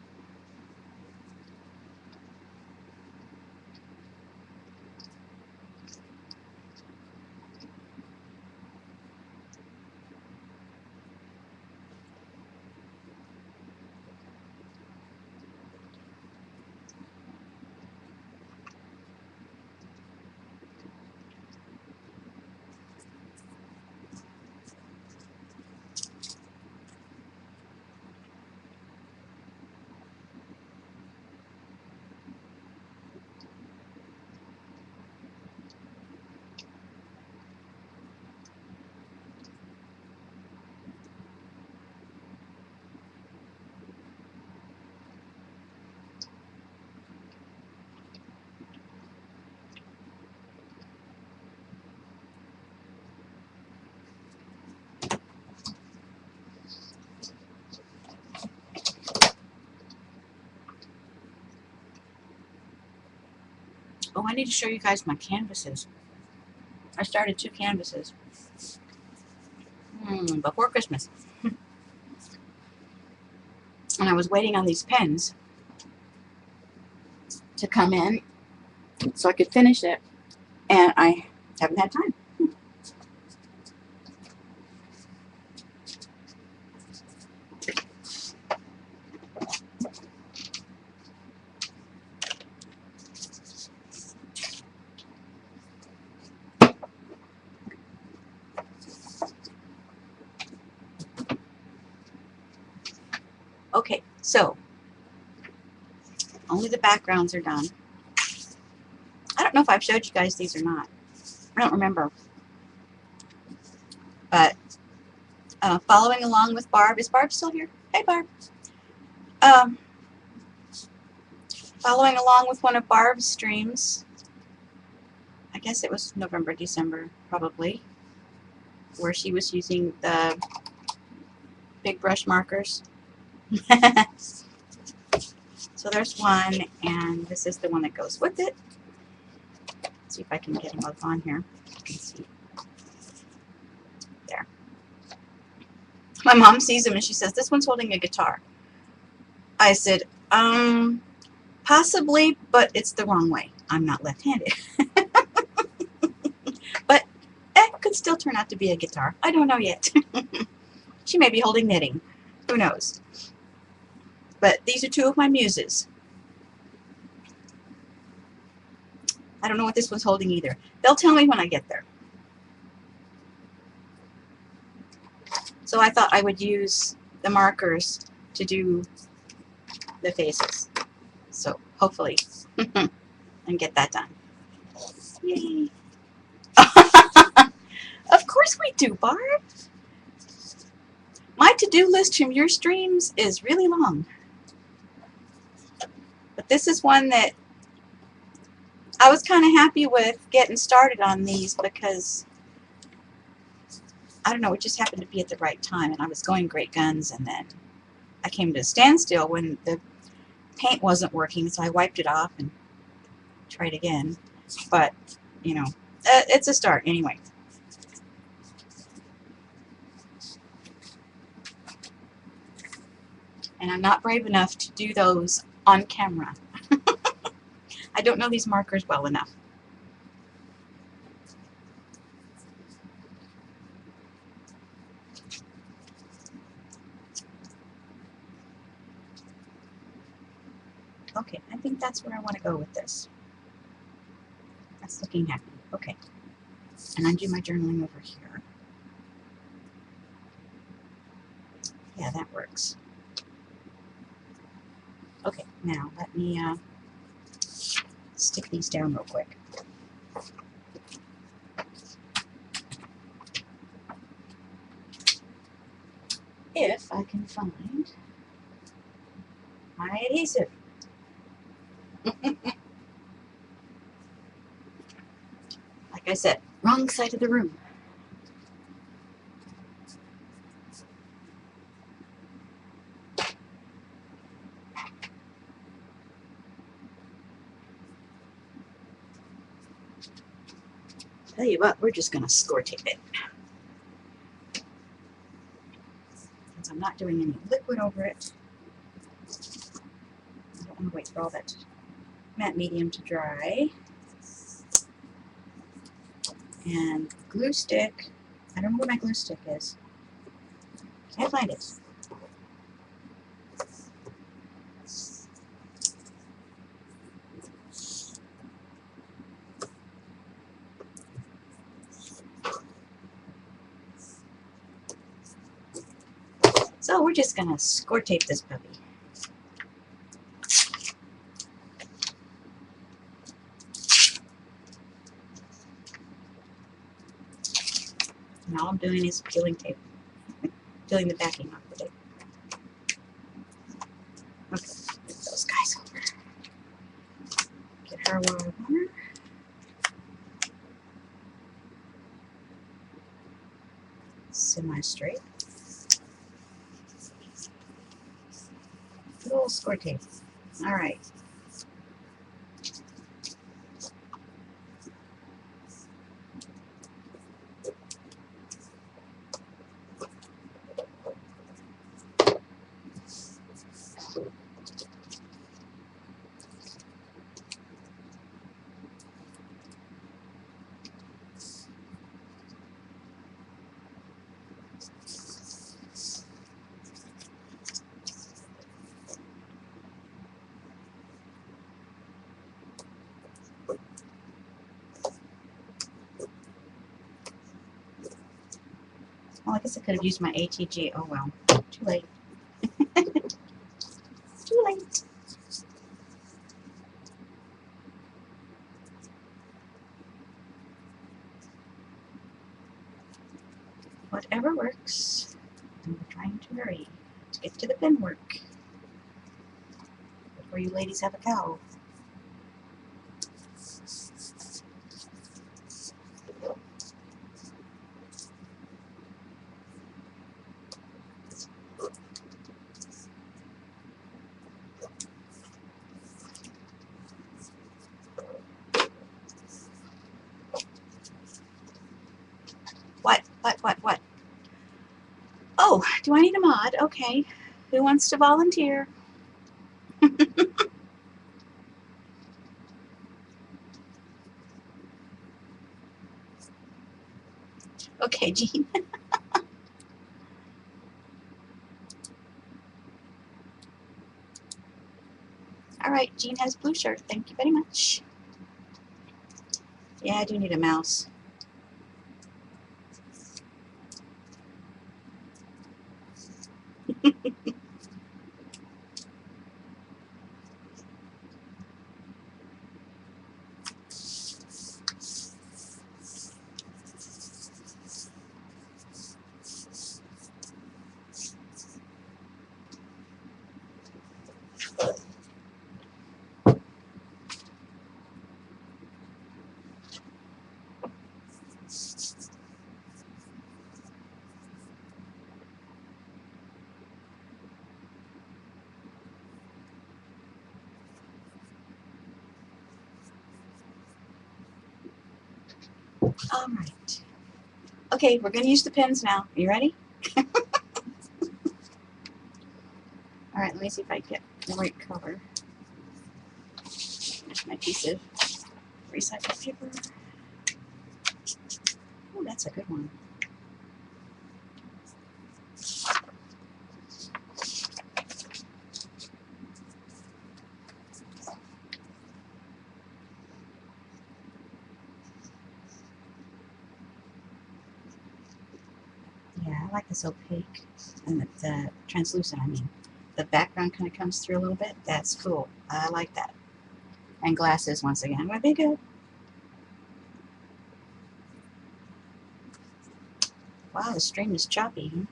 Oh, I need to show you guys my canvases. I started 2 canvases before Christmas. And I was waiting on these pens to come in so I could finish it. And I haven't had time. Okay, so only the backgrounds are done. I don't know if I've showed you guys these or not. I don't remember. But following along with Barb. Is Barb still here? Hey, Barb. Following along with one of Barb's streams. I guess it was November, December, probably, where she was using the big brush markers. So there's one, and this is the one that goes with it. Let's see if I can get them both on here. You can see. There. My mom sees them and she says, "This one's holding a guitar." I said, possibly, but it's the wrong way. I'm not left-handed. But it could still turn out to be a guitar. I don't know yet. She may be holding knitting. Who knows? But these are 2 of my muses. I don't know what this one's holding either. They'll tell me when I get there. So I thought I would use the markers to do the faces. So hopefully and get that done. Yay. Of course we do, Barb. My to-do list from your streams is really long. But this is one that I was kind of happy with getting started on these because, I don't know, it just happened to be at the right time. And I was going great guns, and then I came to a standstill when the paint wasn't working, so I wiped it off and tried again. But, you know, it's a start anyway. And I'm not brave enough to do those on camera. I don't know these markers well enough. Okay, I think that's where I want to go with this. That's looking happy. Okay. And I do my journaling over here. Yeah, that works. Okay, now let me stick these down real quick. If I can find my adhesive. Like I said, wrong side of the room. Tell you what, we're just going to score tape it. Since I'm not doing any liquid over it, I don't want to wait for all that matte medium to dry. And glue stick, I don't know where my glue stick is. Can't find it. So we're just going to score tape this puppy. And all I'm doing is peeling tape. Peeling the backing off the tape. Okay, get those guys over. Get her where I want her. Semi-straight. Good old score tape. All right. Well, I guess I could have used my ATG. Oh well. Too late. Too late. Whatever works. I'm trying to hurry to get to the pin work before you ladies have a cow. What? Oh, do I need a mod? Okay. Who wants to volunteer? Okay, Jean. All right, Jean has blue shirt. Thank you very much. Yeah, I do need a mouse. All right. Okay, we're going to use the pins now. Are you ready? All right, Let me see if I get the right color. There's my piece of recycled paper. Oh, that's a good one. Yeah, I like this opaque and the translucent, I mean. The background kind of comes through a little bit. That's cool. I like that. And glasses, once again, would be good. Wow, the stream is choppy.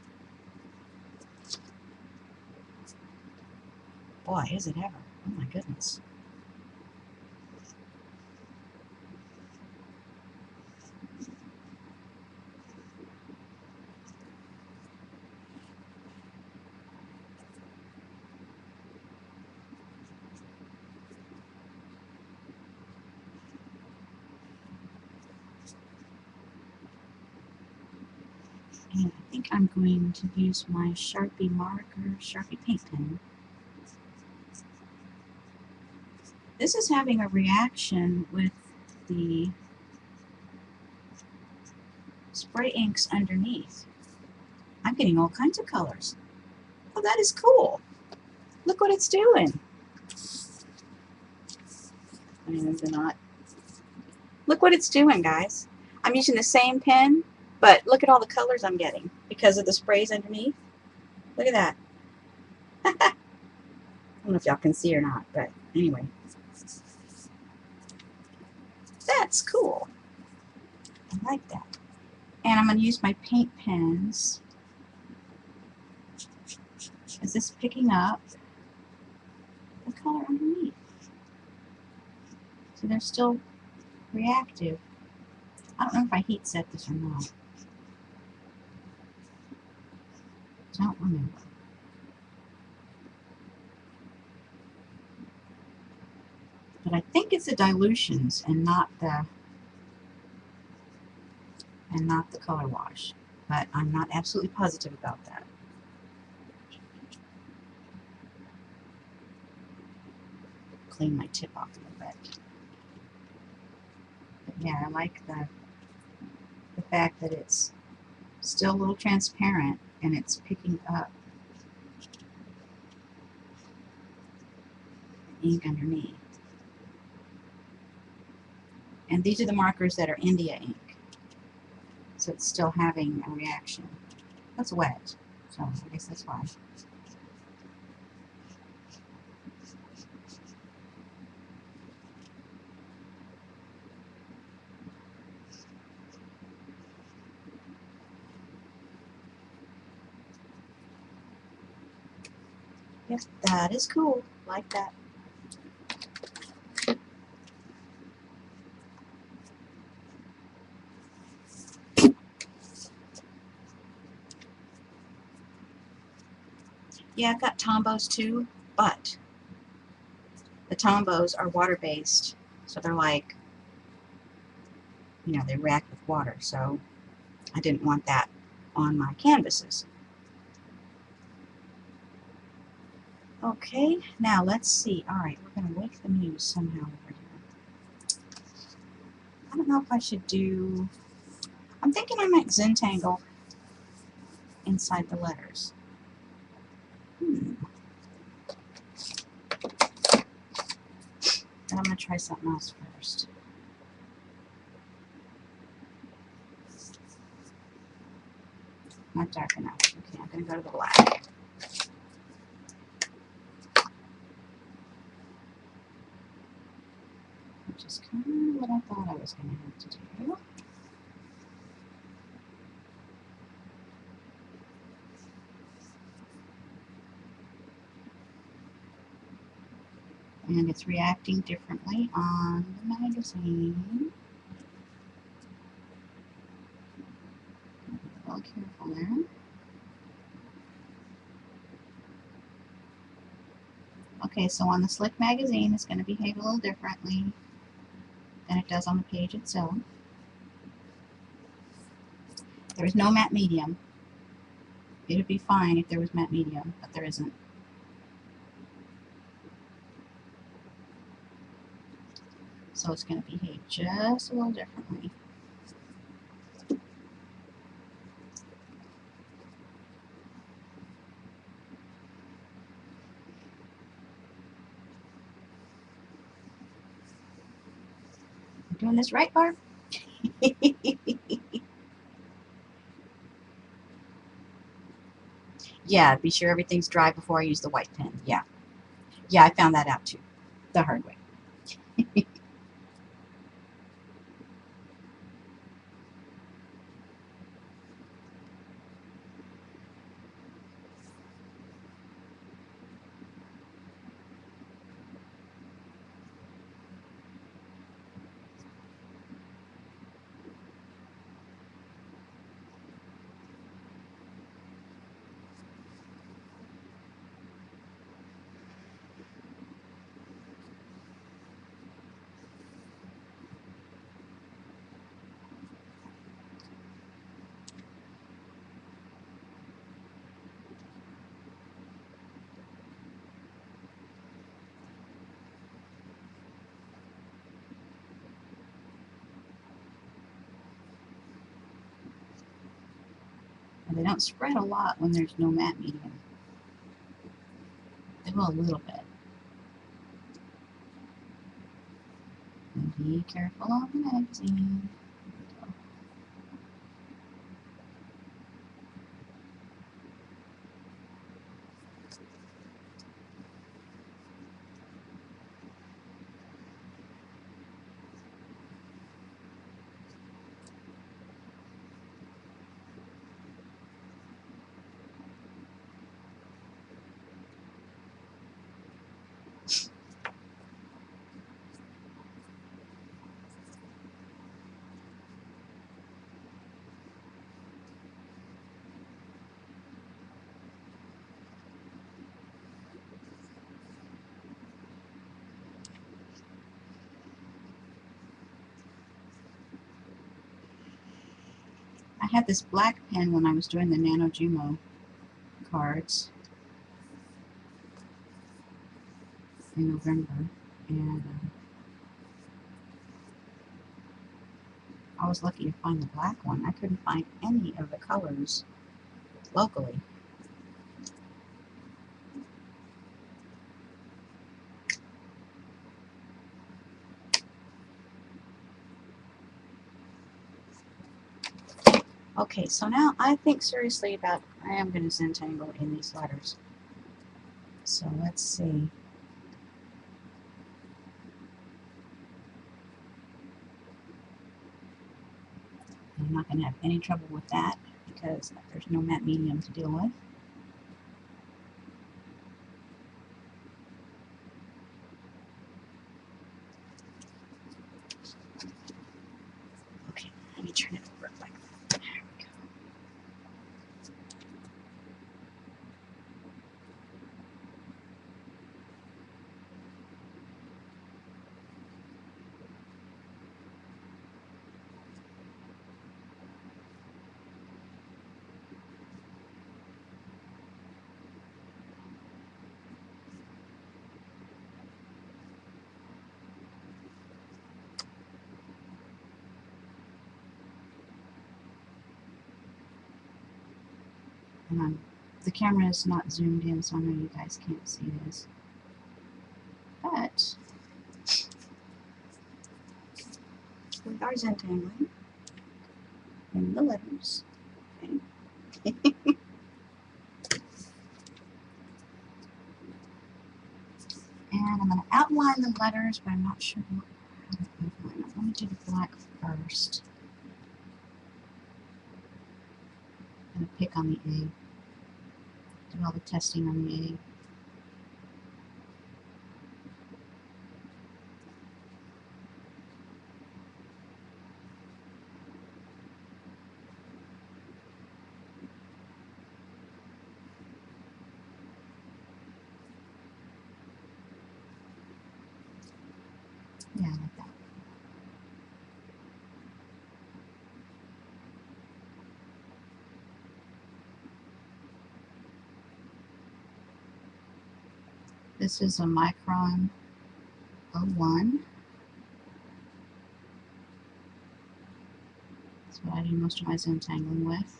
Boy, is it ever. Oh my goodness. And I think I'm going to use my Sharpie marker, Sharpie paint pen. This is having a reaction with the spray inks underneath. I'm getting all kinds of colors. Oh, that is cool. Look what it's doing. I mean, they're not. Look what it's doing, guys. I'm using the same pen, but look at all the colors I'm getting because of the sprays underneath. Look at that. I don't know if y'all can see or not, but anyway. That's cool. I like that. And I'm going to use my paint pens. Is this picking up the color underneath? So they're still reactive. I don't know if I heat set this or not. Don't remember. But I think it's the dilutions and not the color wash. But I'm not absolutely positive about that. Clean my tip off a little bit. But yeah, I like the fact that it's still a little transparent and it's picking up ink underneath. And these are the markers that are India ink. So it's still having a reaction. That's wet, so I guess that's why. Yep, that is cool. Like that. Yeah, I've got Tombos too, but the Tombos are water-based, so they're like, you know, they react with water, so I didn't want that on my canvases. Okay, now let's see. Alright, we're going to wake the muse somehow over here. I don't know if I should do... I'm thinking I might Zentangle inside the letters. But I'm going to try something else first. Not dark enough. Okay, I'm going to go to the black. Which is kind of what I thought I was going to have to do. And it's reacting differently on the magazine. Be a little careful there. Okay, so on the Slick magazine, it's going to behave a little differently than it does on the page itself. There is no matte medium. It would be fine if there was matte medium, but there isn't. So it's going to behave just a little differently. I'm doing this right, Barb? Yeah, be sure everything's dry before I use the white pen. Yeah. Yeah, I found that out too. The hard way. And they don't spread a lot when there's no matte medium. They will a little bit. And be careful on the magazine. I had this black pen when I was doing the Nano Jumo cards in November, and I was lucky to find the black one. I couldn't find any of the colors locally. Okay, so now I think seriously about, I am going to Zentangle in these letters. So let's see. I'm not going to have any trouble with that because there's no matte medium to deal with. Okay, let me turn it over like that. There we go. And the camera is not zoomed in, so I know you guys can't see this. But we are Zentangling in the letters. Okay. And I'm going to outline the letters, but I'm not sure how to outline them. Let me do the black first. I'm going to pick on the A. Do all the testing on the A. Yeah, I like that. This is a Micron 01. That's what I do most of my Zoom tangling with.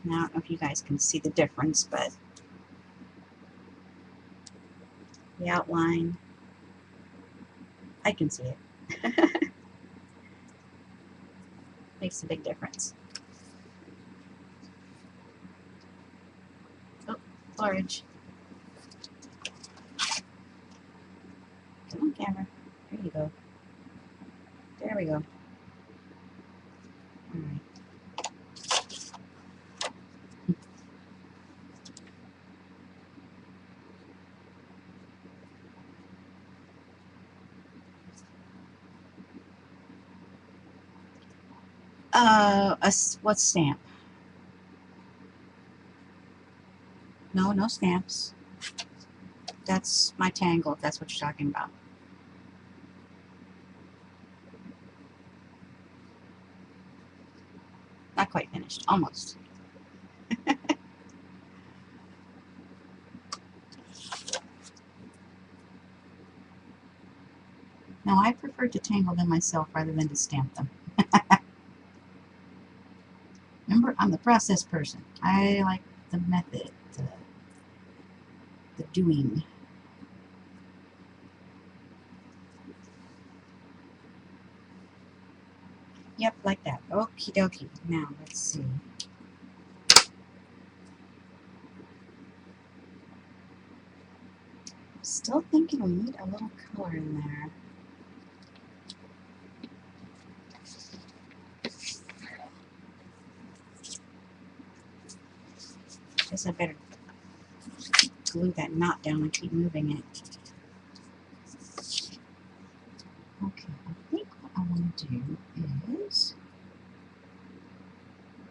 Now, I don't know if you guys can see the difference, but the outline, I can see it. Makes a big difference. Oh, forage. Come on, camera. There you go. There we go. Alright. What stamp? No, no stamps. That's my tangle, if that's what you're talking about. Not quite finished. Almost. No, I prefer to tangle them myself rather than to stamp them. Remember, I'm the process person. I like the method, the doing. Yep, like that. Okie dokie. Now, let's see. Still thinking we need a little color in there. Guess I better glue that knot down and keep moving it. Okay, I think what I want to do is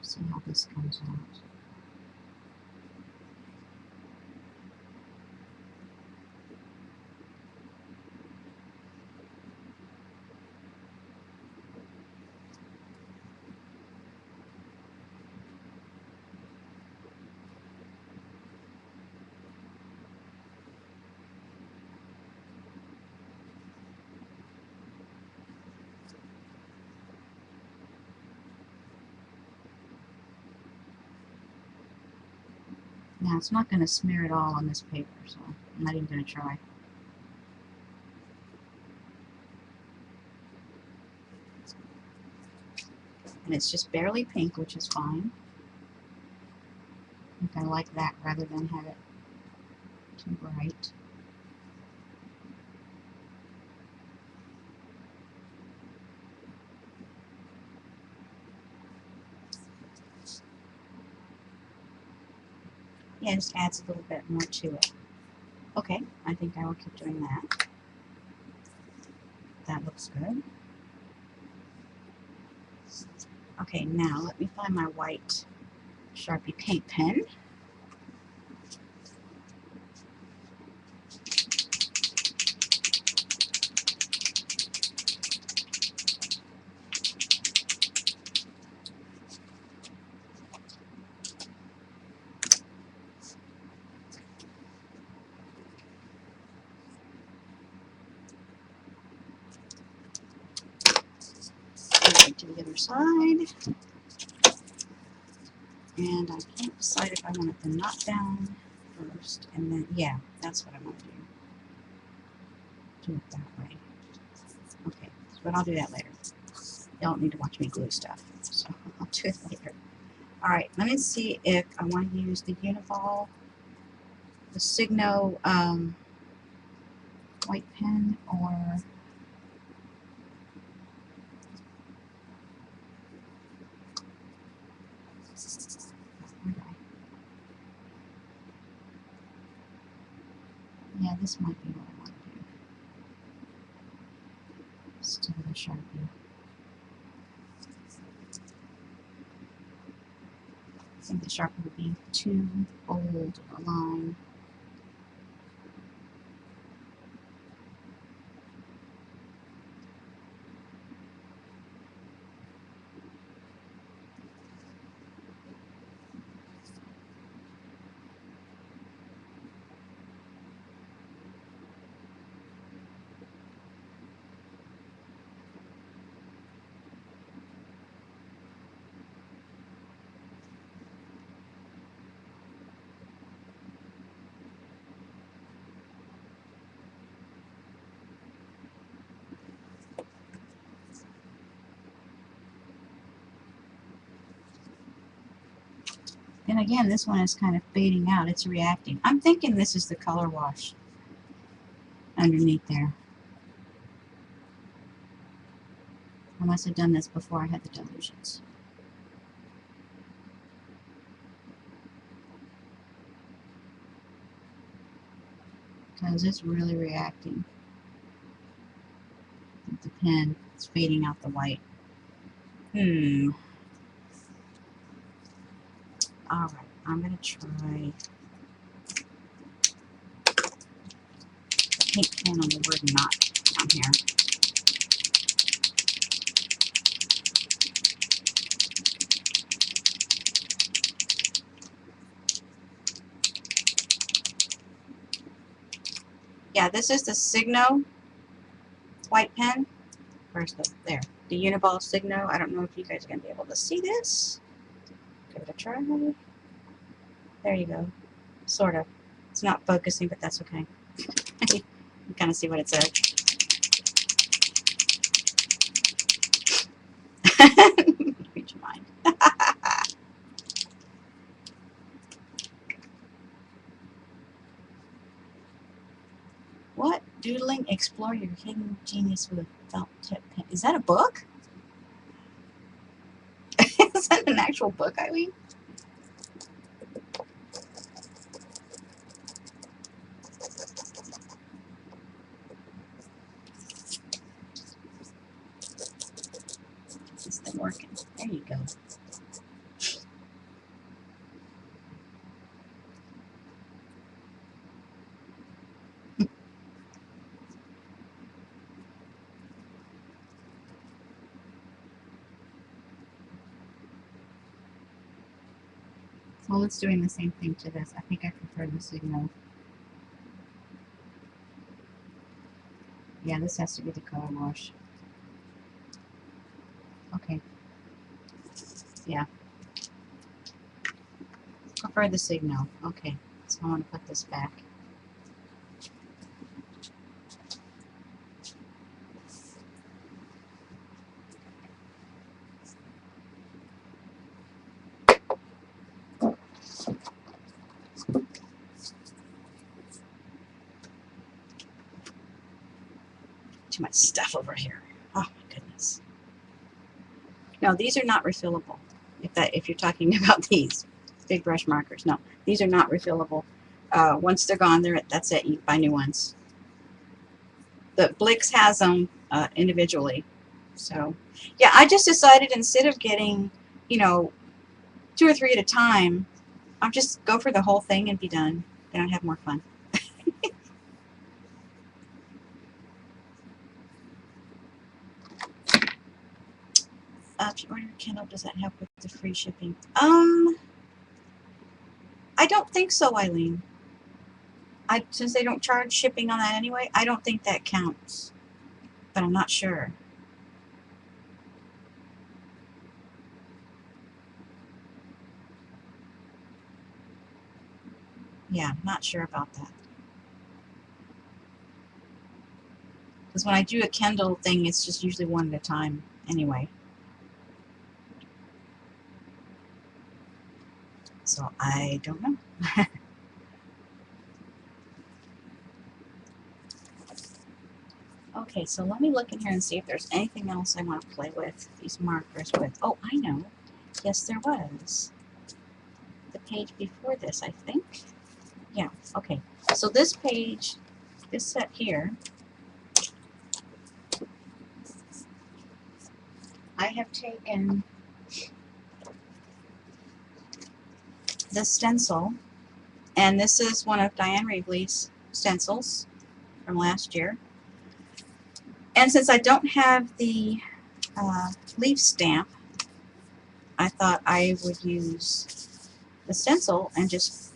see how this comes out. Now, it's not going to smear it all on this paper, so I'm not even going to try. And it's just barely pink, which is fine. I think I like that rather than have it too bright. Yeah, it just adds a little bit more to it. Okay, I think I will keep doing that. That looks good. Okay, now let me find my white Sharpie paint pen. To the other side. And I can't decide if I want it to knot down first and then, yeah, that's what I want to do. Do it that way. Okay, but I'll do that later. You don't need to watch me glue stuff, so I'll do it later. Alright, let me see if I want to use the Univol, the Signo white pen, or Yeah, this might be what I want to do. Instead of a Sharpie. I think the Sharpie would be too bold of a line. And again, this one is kind of fading out. It's reacting. I'm thinking this is the color wash underneath there. I must have done this before I had the delusions. Because it's really reacting. With the pen, it's fading out the white. Alright, I'm going to try the pink pen on the word not down here. Yeah, this is the Signo white pen. Where's the, there, the Uniball Signo. I don't know if you guys are going to be able to see this. Give it a try. There you go. Sort of. It's not focusing, but that's okay. You can kind of see what it says. Read your mind. What? Doodling? Explore your hidden genius with a felt tip pen. Is that a book? Is that an actual book, Eileen? Is this thing working? There you go. Well, it's doing the same thing to this. I think I prefer the Signal. Yeah, this has to be the color wash. Okay. Yeah. Prefer the Signal. Okay. So I want to put this back. Too much stuff over here. Oh my goodness. No, these are not refillable. If you're talking about these big brush markers, no, these are not refillable. Once they're gone, that's it. You buy new ones. The Blix has them individually. So, yeah, I just decided instead of getting, you know, 2 or 3 at a time, I'll just go for the whole thing and be done. Then I'd have more fun. If you order a Kindle, does that help with the free shipping? I don't think so, Eileen. Since they don't charge shipping on that anyway, I don't think that counts. But I'm not sure. Yeah, not sure about that. Because when I do a Kindle thing, it's just usually one at a time anyway. So I don't know. Okay, so let me look in here and see if there's anything else I want to play with these markers with. Oh, I know. Yes, there was. The page before this, I think. Yeah, okay. So this page this set here, I have taken this stencil, and this is one of Diane Wrigley's stencils from last year. And since I don't have the leaf stamp, I thought I would use the stencil and just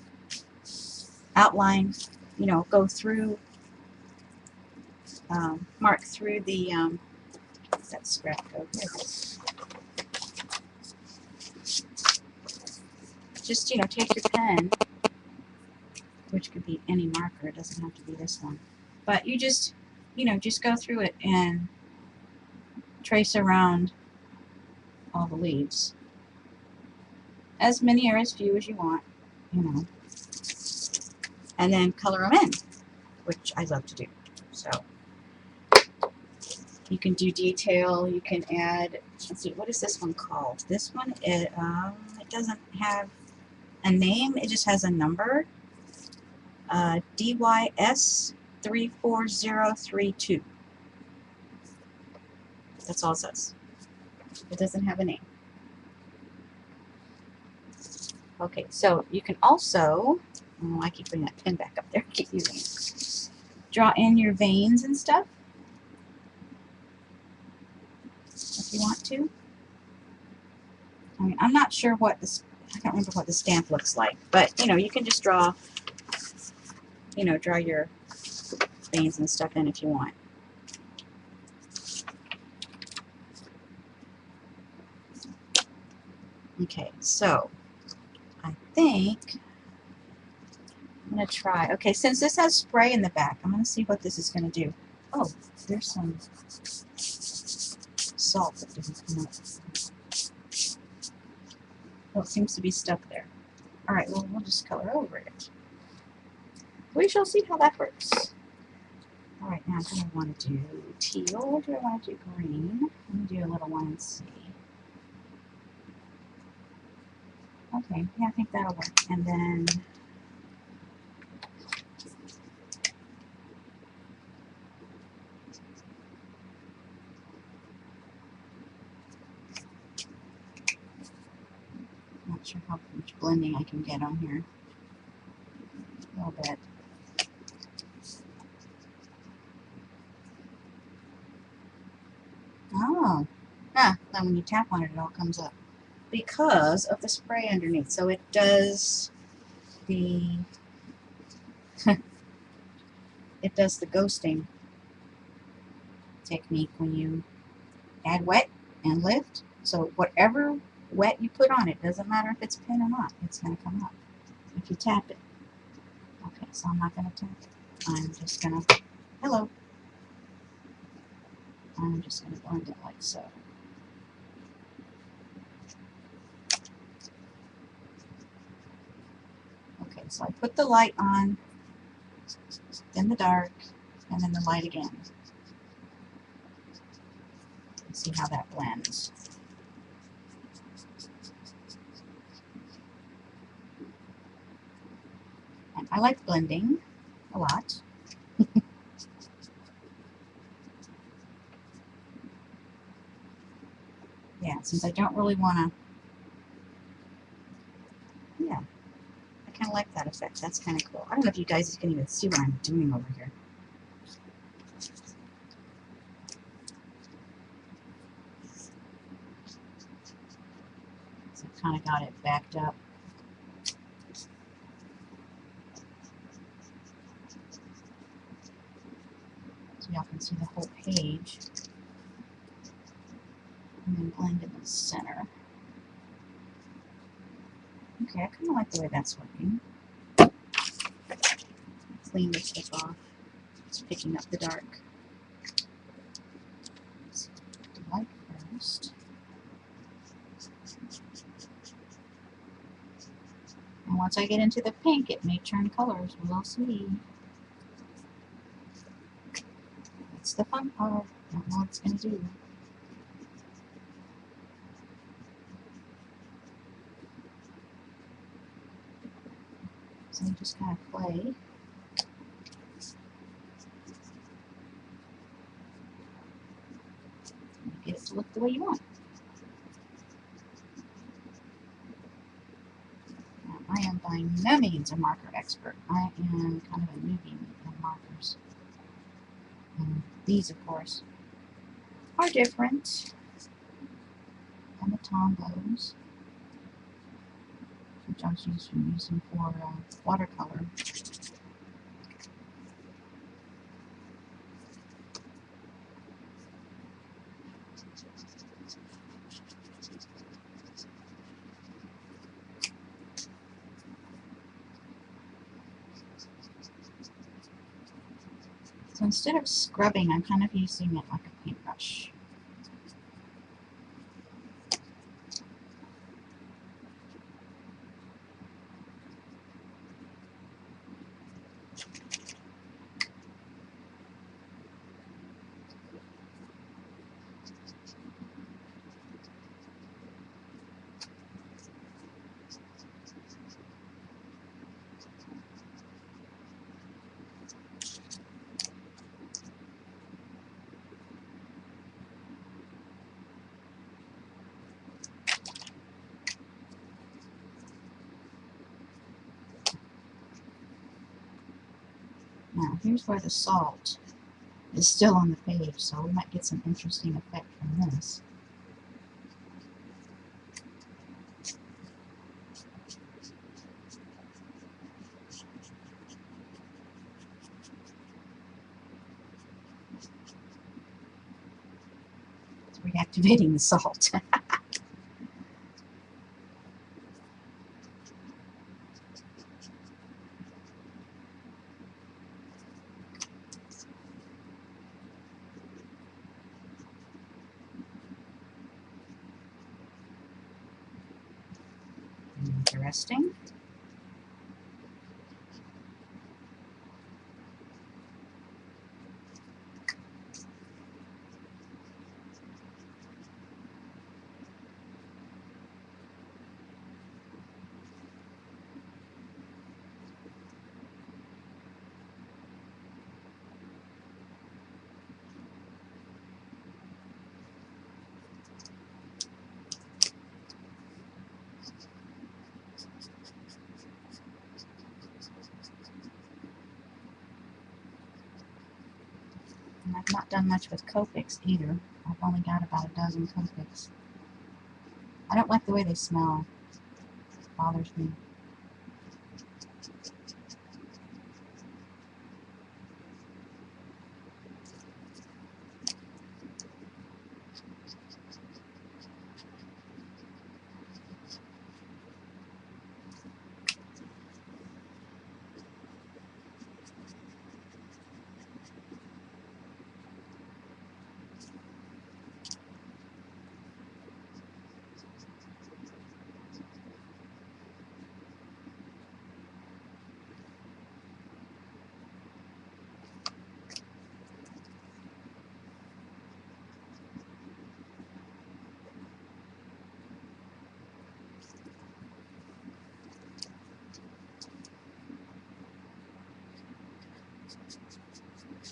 outline, you know, go through, mark through the, that scrap code. There it is. Just, you know, take your pen, which could be any marker, it doesn't have to be this one. But you just, you know, just go through it and trace around all the leaves. As many or as few as you want, you know. And then color them in, which I love to do. So you can do detail, you can add, let's see, what is this one called? This one, it doesn't have a name, it just has a number. DYS 34032. That's all it says. It doesn't have a name. Okay, so you can also, oh, I keep putting that pen back up there, keep using it. Draw in your veins and stuff if you want to. I mean, I'm not sure what this, I can't remember what the stamp looks like, but you know, you can just draw, you know, draw your veins and stuff in if you want. Okay, so I think I'm going to try. Okay, since this has spray in the back, I'm going to see what this is going to do. Oh, there's some salt that didn't come up. Oh, it seems to be stuck there. Alright, well, we'll just color over it. We shall see how that works. Alright, now do I want to do teal or do I want to do green? Let me do a little one and see. Okay, yeah, I think that'll work. And then not sure how much blending I can get on here. A little bit. Oh, ah, then when you tap on it, it all comes up because of the spray underneath. So it does the it does the ghosting technique when you add wet and lift. So whatever wet you put on it, doesn't matter if it's pen or not, it's going to come up if you tap it. Okay, so I'm not going to tap it. I'm just going to, hello. I'm just going to blend it like so. Okay, so I put the light on, then the dark, and then the light again. Let's see how that blends. And I like blending a lot. Yeah, since I don't really want to, yeah, I kind of like that effect. That's kind of cool. I don't know if you guys can even see what I'm doing over here. So I kind of got it backed up. So y'all can see the whole page. And then blend in the center. Okay, I kind of like the way that's working. Clean this stuff off. It's picking up the dark. Let's see, the light first. And once I get into the pink, it may turn colors. We'll see. That's the fun part. I don't know what it's going to do. So you just kind of play. to look the way you want. Now, I am by no means a marker expert. I am kind of a newbie in markers. And these, of course, are different than the Tombos, which I was using for watercolor. So instead of scrubbing, I'm kind of using it like a paintbrush. Now, here's where the salt is still on the page, so we might get some interesting effect from this. It's reactivating the salt. Interesting. And I've not done much with Copics either. I've only got about a dozen Copics. I don't like the way they smell. It bothers me.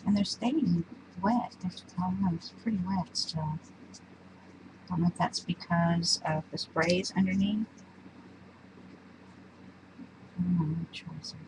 And they're staying wet. I don't know, it's pretty wet still. I don't know if that's because of the sprays underneath. Let me try something.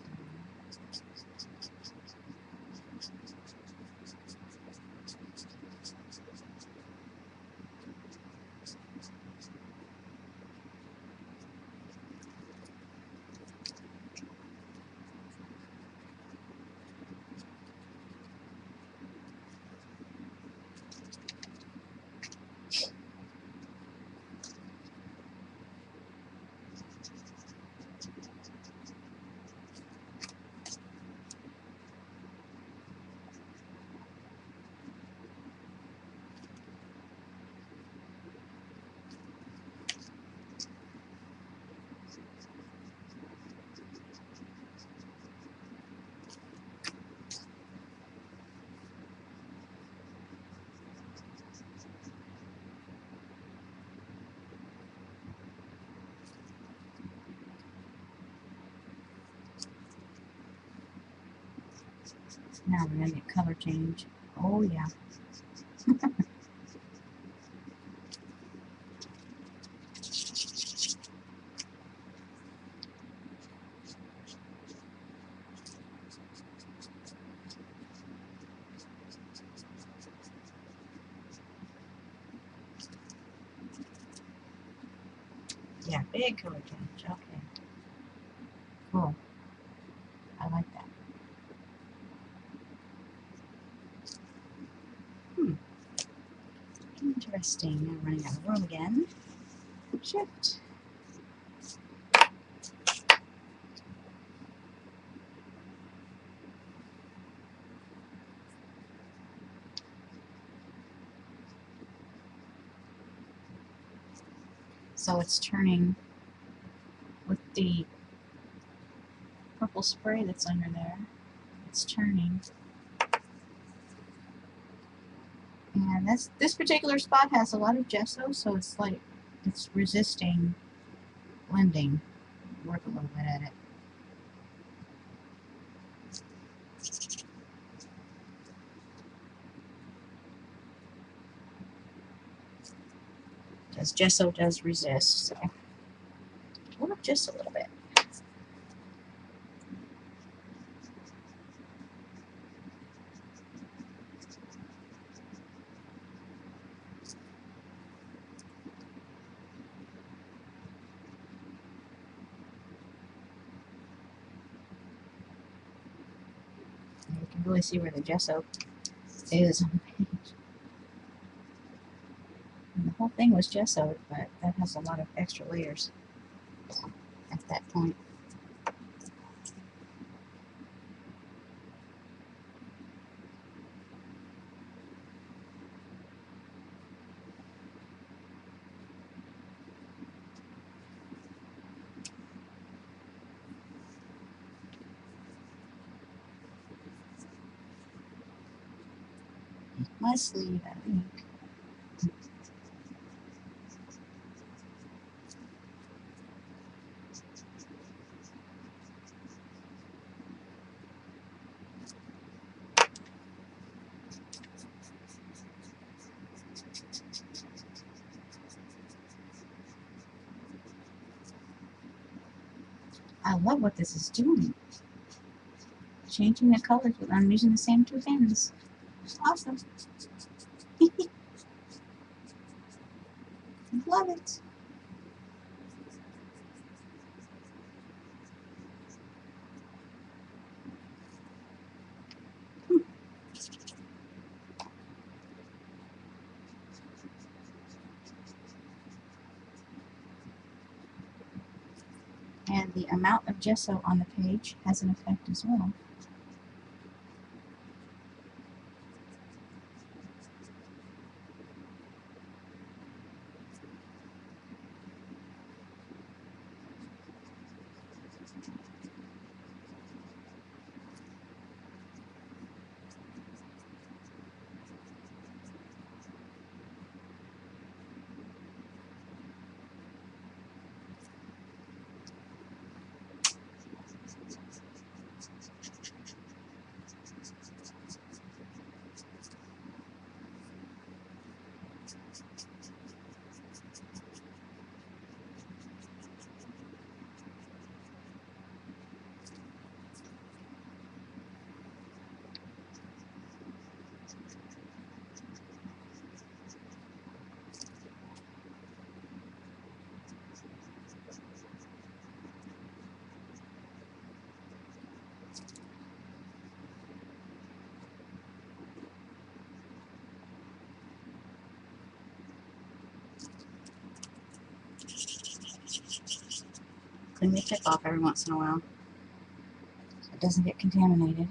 Now we're going to get color change. Oh yeah. Yeah, big color change. Okay. Cool. I like that. Interesting. I'm running out of room again. Shift. So it's turning with the purple spray that's under there. It's turning. And this particular spot has a lot of gesso, so it's like it's resisting blending. Work a little bit at it. Because gesso does resist, so work just a little bit. You can really see where the gesso is on the page. And the whole thing was gessoed, but that has a lot of extra layers at that point. My sleeve, I think. I love what this is doing. Changing the colors, but I'm using the same two pens. Awesome. Love it. And the amount of gesso on the page has an effect as well. Clean the tip off every once in a while so it doesn't get contaminated.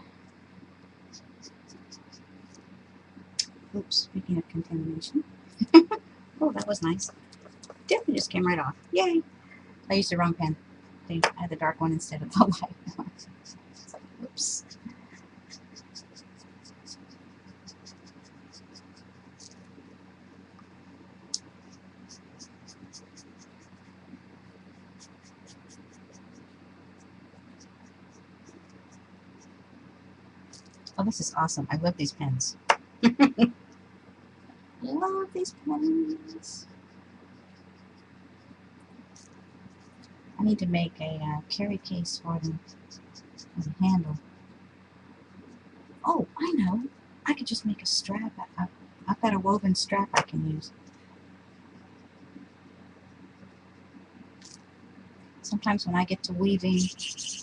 Oops, speaking of contamination. Oh, that was nice. Definitely just came right off. Yay! I used the wrong pen. I had the dark one instead of the light one. Oops. Oh, this is awesome. I love these pens. Love these pens. I need to make a carry case for them as a handle. Oh, I know. I could just make a strap. I've got a woven strap I can use. Sometimes when I get to weaving,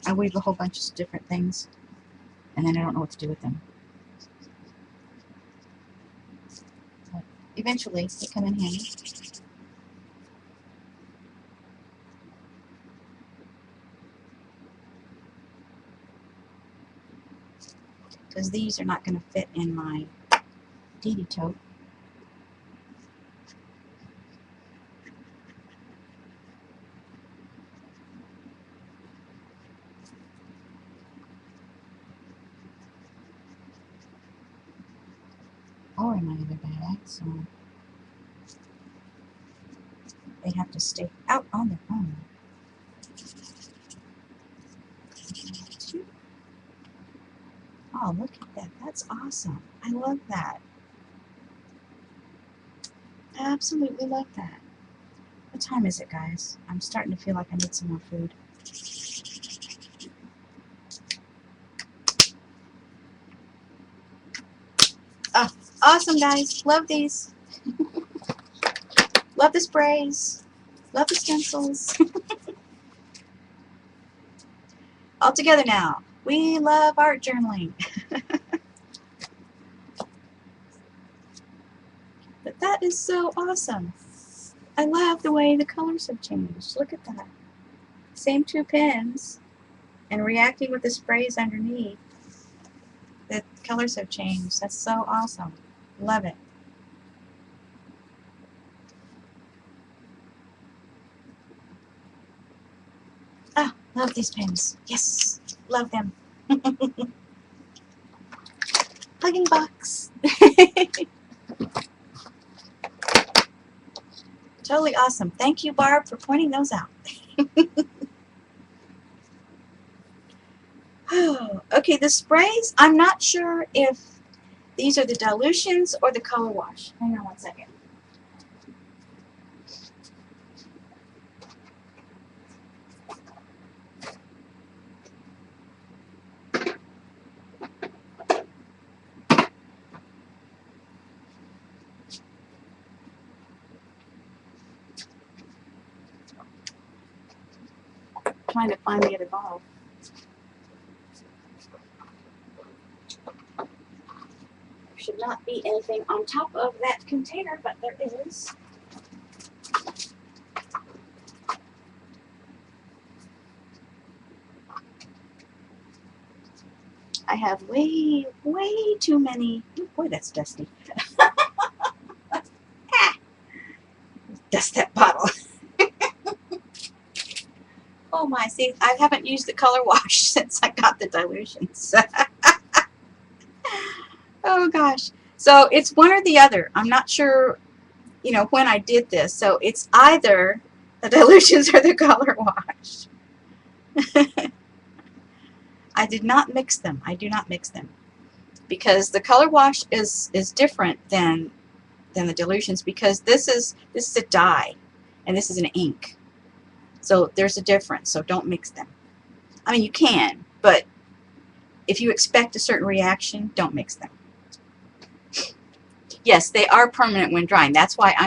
I weave a whole bunch of different things, and then I don't know what to do with them. But eventually, they come in handy. Because these are not going to fit in my DD tote. Or in my other bag, so they have to stay out on their own. Oh, look at that. That's awesome. I love that. I absolutely love that. What time is it, guys? I'm starting to feel like I need some more food. Oh, awesome, guys. Love these. Love the sprays. Love the stencils. All together now. We love art journaling. But that is so awesome. I love the way the colors have changed. Look at that. Same two pens, and reacting with the sprays underneath, the colors have changed. That's so awesome. Love it. Ah, love these pens. Yes, love them. Hugging box. Totally awesome. Thank you, Barb, for pointing those out. Okay, the sprays, I'm not sure if these are the dilutions or the color wash. Hang on one second. Trying to find the other bottle. There should not be anything on top of that container, but there is. I have way too many. Oh, boy, that's dusty. Dust that bottle. Oh my, see, I haven't used the color wash since I got the dilutions. Oh gosh. So it's one or the other. I'm not sure, you know, when I did this. So it's either the dilutions or the color wash. I did not mix them. I do not mix them. Because the color wash is different than the dilutions, because this is a dye and this is an ink. So there's a difference. So don't mix them. I mean, you can, but if you expect a certain reaction, don't mix them. Yes, they are permanent when drying. That's why I'm